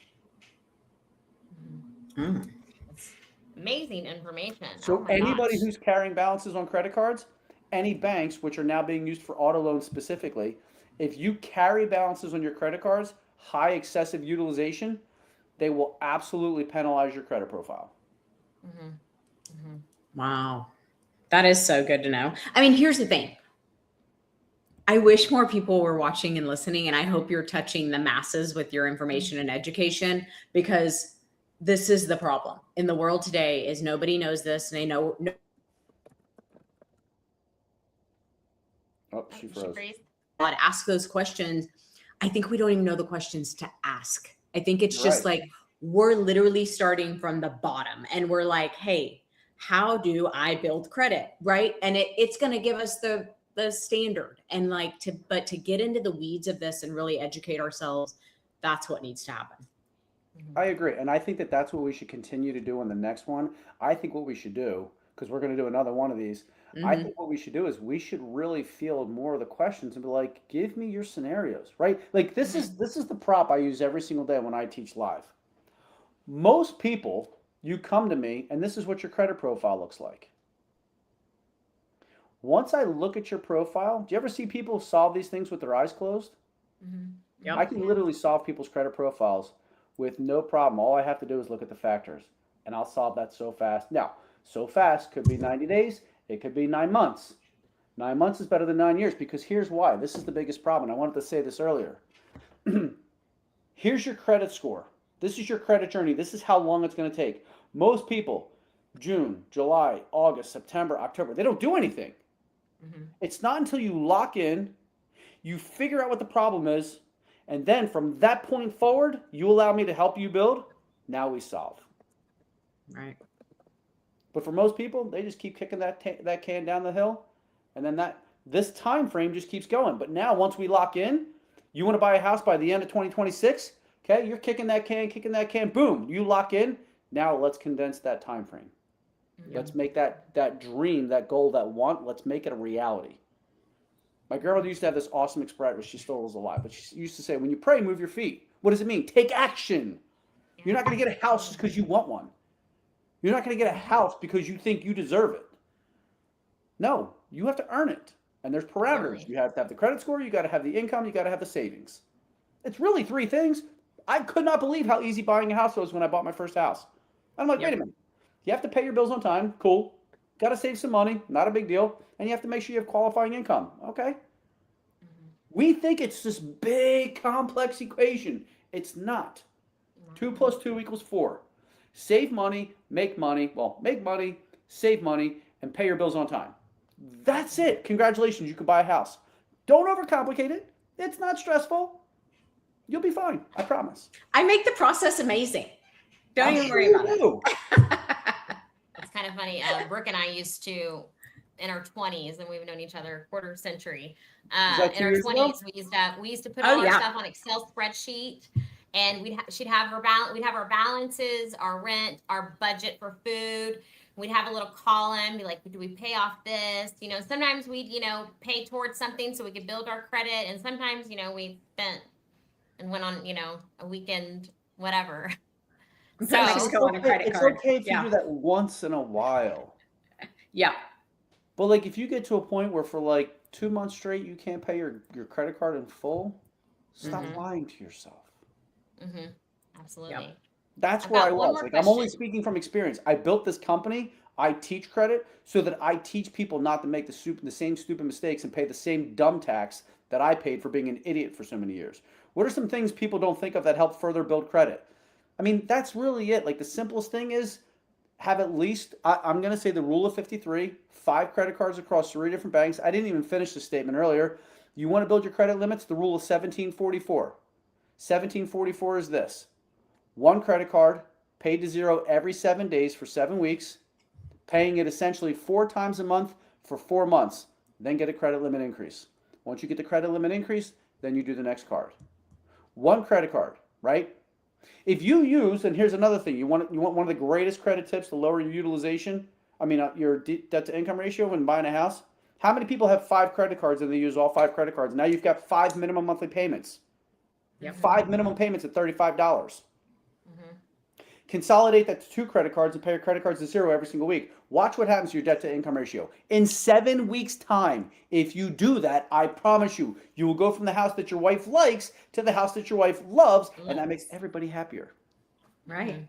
Amazing information. So Oh my anybody gosh. who's carrying balances on credit cards, any banks, which are now being used for auto loans specifically, if you carry balances on your credit cards, high excessive utilization, they will absolutely penalize your credit profile. Wow. That is so good to know. I mean, here's the thing. I wish more people were watching and listening, and I hope you're touching the masses with your information and education, because this is the problem in the world today is nobody knows this, and they know. Oh, she froze. To ask those questions. I think we don't even know the questions to ask. I think it's just Right. like we're literally starting from the bottom, and we're like, hey, how do I build credit? Right. And it's going to give us the standard, and like to get into the weeds of this and really educate ourselves. That's what needs to happen. I agree. And I think that that's what we should continue to do on the next one. I think what we should do, because we're going to do another one of these, I think what we should do is we should really field more of the questions and be like, give me your scenarios, right? Like this is the prop I use every single day when I teach live. Most people, you come to me and this is what your credit profile looks like. Once I look at your profile, do you ever see people solve these things with their eyes closed? Yep. I can literally solve people's credit profiles with no problem. All I have to do is look at the factors and I'll solve that so fast. Now, so fast could be 90 days. It could be 9 months. 9 months is better than 9 years, because here's why. This is the biggest problem. I wanted to say this earlier. Here's your credit score. This is your credit journey. This is how long it's going to take. Most people, June, July, August, September, October, they don't do anything. It's not until you lock in, you figure out what the problem is, and then from that point forward, you allow me to help you build. Now we solve. Right. But for most people, they just keep kicking that can down the hill, And then this time frame just keeps going. But now once we lock in, you want to buy a house by the end of 2026, okay? You're kicking that can, boom, you lock in. Now let's condense that time frame. Let's make that dream, that goal, that want, let's make it a reality. My grandmother used to have this awesome expression, she still was alive, but she used to say, when you pray, move your feet. What does it mean? Take action. You're not going to get a house just because you want one. You're not going to get a house because you think you deserve it. No, you have to earn it. And there's parameters. You have to have the credit score, you got to have the income, you got to have the savings. It's really 3 things. I could not believe how easy buying a house was when I bought my first house. I'm like, wait a minute. You have to pay your bills on time. Cool. Got to save some money. Not a big deal. And you have to make sure you have qualifying income. Okay. We think it's this big, complex equation. It's not. 2 + 2 = 4. Save money, make money. Well, make money, save money, and pay your bills on time. That's it. Congratulations. You can buy a house. Don't overcomplicate it. It's not stressful. You'll be fine. I promise. I make the process amazing. Don't even worry about it. It's kind of funny. Brooke and I used to, in our 20s, and we've known each other a quarter century. In our 20s, we used to put all our stuff on Excel spreadsheet, and we'd have our balances, our rent, our budget for food. We'd have a little column, be like, do we pay off this? Sometimes we'd, pay towards something so we could build our credit, and sometimes, we spent and went on, a weekend, whatever. So Mexico on a credit card. It's okay if you do that once in a while. Yeah. But like if you get to a point where for like 2 months straight you can't pay your credit card in full, stop lying to yourself. Absolutely. Yep. That's where I was. Like I'm only speaking from experience. I built this company. I teach credit so that I teach people not to make the same stupid mistakes and pay the same dumb tax that I paid for being an idiot for so many years. What are some things people don't think of that help further build credit? I mean, that's really it. Like the simplest thing is have at least, I'm going to say the rule of 53, 5 credit cards across 3 different banks. I didn't even finish the statement earlier. You want to build your credit limits? The rule of 1744. 1744 is this. 1 credit card, paid to 0 every 7 days for 7 weeks, paying it essentially 4 times a month for 4 months, then get a credit limit increase. Once you get the credit limit increase, then you do the next card. 1 credit card, right? If you use, and here's another thing, you want one of the greatest credit tips to lower your utilization, your debt to income ratio when buying a house. How many people have 5 credit cards and they use all 5 credit cards? Now you've got 5 minimum monthly payments. Yep. 5 minimum payments at $35. Consolidate that to 2 credit cards and pay your credit cards to 0 every single week. Watch what happens to your debt to income ratio. In 7 weeks' time, if you do that, I promise you, you will go from the house that your wife likes to the house that your wife loves, and that makes everybody happier. Right.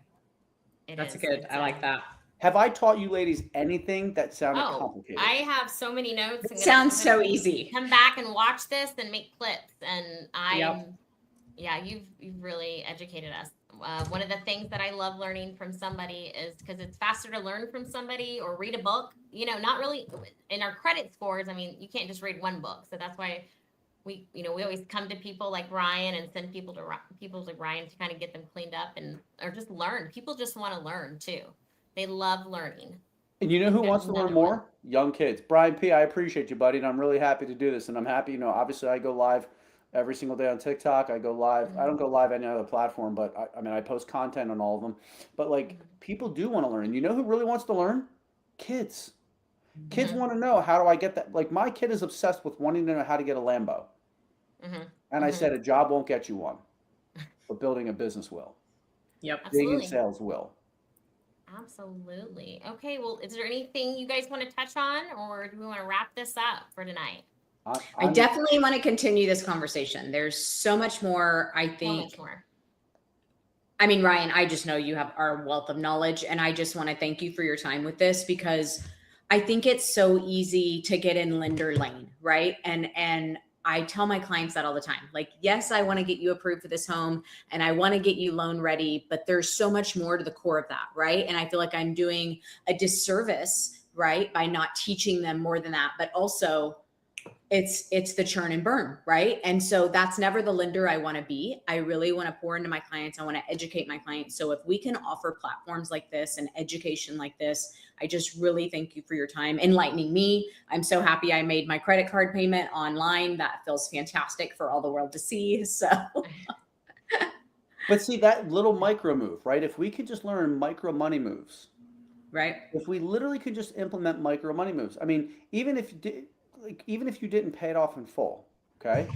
That's is. good. I like that. Have I taught you ladies anything that sounded complicated? I have so many notes. It sounds so easy. Come back and watch this and make clips. And you've really educated us. One of the things that I love learning from somebody is because it's faster to learn from somebody or read a book, not really in our credit scores. I mean, you can't just read one book. So that's why we always come to people like Ryan and send people like Ryan to kind of get them cleaned up or just learn. People just want to learn too. They love learning. And you know who wants to learn more? Young kids. Brian P., I appreciate you, buddy. And I'm really happy to do this. And I'm happy, obviously I go live every single day on TikTok. I go live. I don't go live any other platform, but I post content on all of them. But like people do want to learn. And you know who really wants to learn? Kids. Kids want to know, how do I get that? Like my kid is obsessed with wanting to know how to get a Lambo. And I said, a job won't get you one, but building a business will. Yep. Being in sales will. Absolutely. Okay. Well, is there anything you guys want to touch on, or do we want to wrap this up for tonight? I definitely want to continue this conversation. There's so much more, I think. So much more. I mean, Ryan, I just know you have our wealth of knowledge, and I just want to thank you for your time with this, because I think it's so easy to get in lender lane, right? And I tell my clients that all the time. Like, yes, I want to get you approved for this home and I want to get you loan ready, but there's so much more to the core of that, right? And I feel like I'm doing a disservice, right, by not teaching them more than that. But also, it's the churn and burn, right? And so that's never the lender I want to be. I really want to pour into my clients. I want to educate my clients. So if we can offer platforms like this and education like this, I just really thank you for your time enlightening me. I'm so happy I made my credit card payment online. That feels fantastic for all the world to see. So But see, that little micro move, right? If we could just learn micro money moves, right. if we literally could just implement micro money moves, I mean, even if you didn't pay it off in full, okay?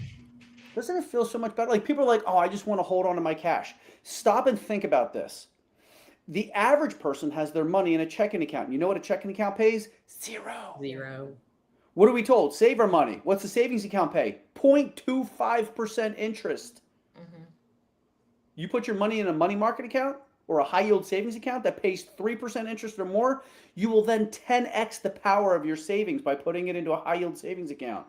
Doesn't it feel so much better? Like people are like, oh, I just want to hold on to my cash. Stop and think about this. The average person has their money in a checking account. You know what a checking account pays? Zero. What are we told? Save our money. What's the savings account pay? 0.25% interest. Mhm. You put your money in a money market account or a high yield savings account that pays 3% interest or more, you will then 10x the power of your savings by putting it into a high yield savings account.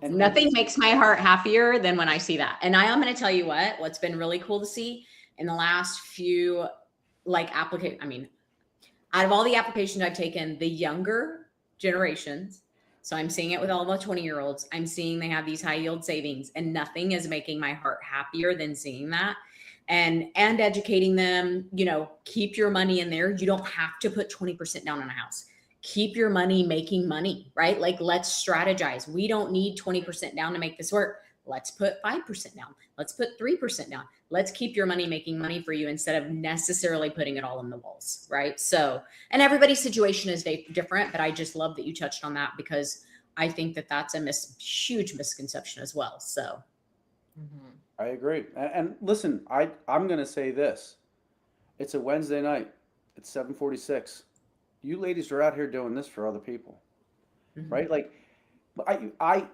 And Nothing makes my heart happier than when I see that. And I am going to tell you what's been really cool to see in the last few out of all the applications I've taken, the younger generations. So I'm seeing it with all the 20-year-olds. I'm seeing they have these high yield savings, and nothing is making my heart happier than seeing that. And educating them, keep your money in there. You don't have to put 20% down on a house. Keep your money making money, right? Like, let's strategize. We don't need 20% down to make this work. Let's put 5% down. Let's put 3% down. Let's keep your money making money for you instead of necessarily putting it all in the walls, right? So, and everybody's situation is different, but I just love that you touched on that because I think that that's a huge misconception as well. So, I agree. And listen, I'm going to say this. It's a Wednesday night. It's 7:46. You ladies are out here doing this for other people, right? Like, I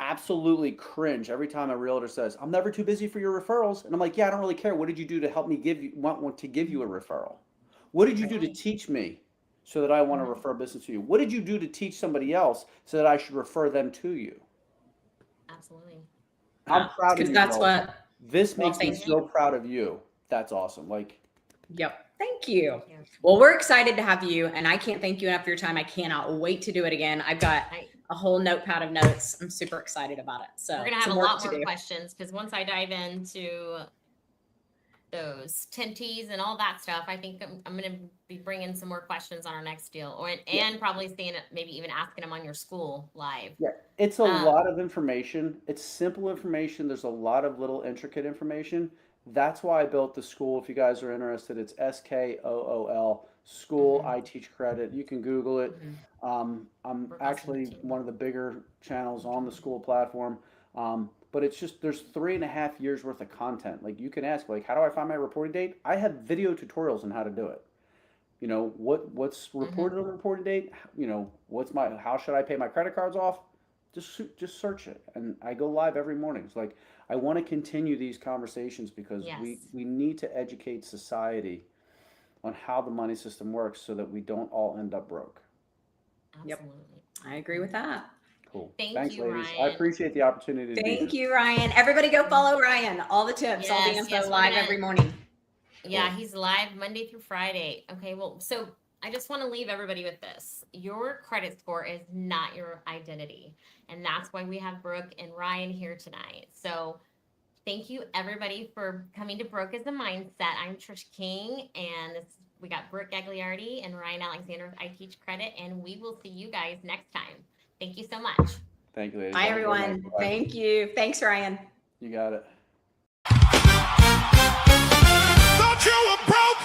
absolutely cringe every time a realtor says, I'm never too busy for your referrals. And I'm like, yeah, I don't really care. What did you do to help me want to give you a referral? What did you do to teach me so that I want to refer business to you? What did you do to teach somebody else so that I should refer them to you? Absolutely. I'm proud of you. That's what this makes me so proud of you. That's awesome. Like, yep. Thank you. Well, we're excited to have you, and I can't thank you enough for your time. I cannot wait to do it again. I've got a whole notepad of notes. I'm super excited about it. So we're gonna have a lot more questions because once I dive into those 10Ts and all that stuff, I think I'm gonna be bringing some more questions on our next deal, and probably seeing it, maybe even asking them on your school live. Yeah, it's a lot of information. It's simple information. There's a lot of little intricate information. That's why I built the school. If you guys are interested, it's SKOOL School. I Teach Credit. You can Google it. I'm actually one of the bigger channels on the school platform. But it's just, there's 3.5 years worth of content. Like, you can ask, like, how do I find my reporting date? I have video tutorials on how to do it. What's reported on the reporting date? How should I pay my credit cards off? Just search it. And I go live every morning. It's like, I want to continue these conversations because we need to educate society on how the money system works so that we don't all end up broke. Absolutely. I agree with that. Cool. Thanks, you, ladies. Ryan. I appreciate the opportunity to Thank you, Ryan. Everybody go follow Ryan. All the tips, all the info live every morning. Yeah, he's live Monday through Friday. Okay, well, so I just want to leave everybody with this. Your credit score is not your identity. And that's why we have Brooke and Ryan here tonight. So thank you, everybody, for coming to Brooke as a Mindset. I'm Trish King, and we got Brooke Gagliardi and Ryan Alexander with I Teach Credit, and we will see you guys next time. Thank you so much. Thank you, ladies. Bye, everyone. Thank you. Thanks, Ryan. You got it. Thought you were broke.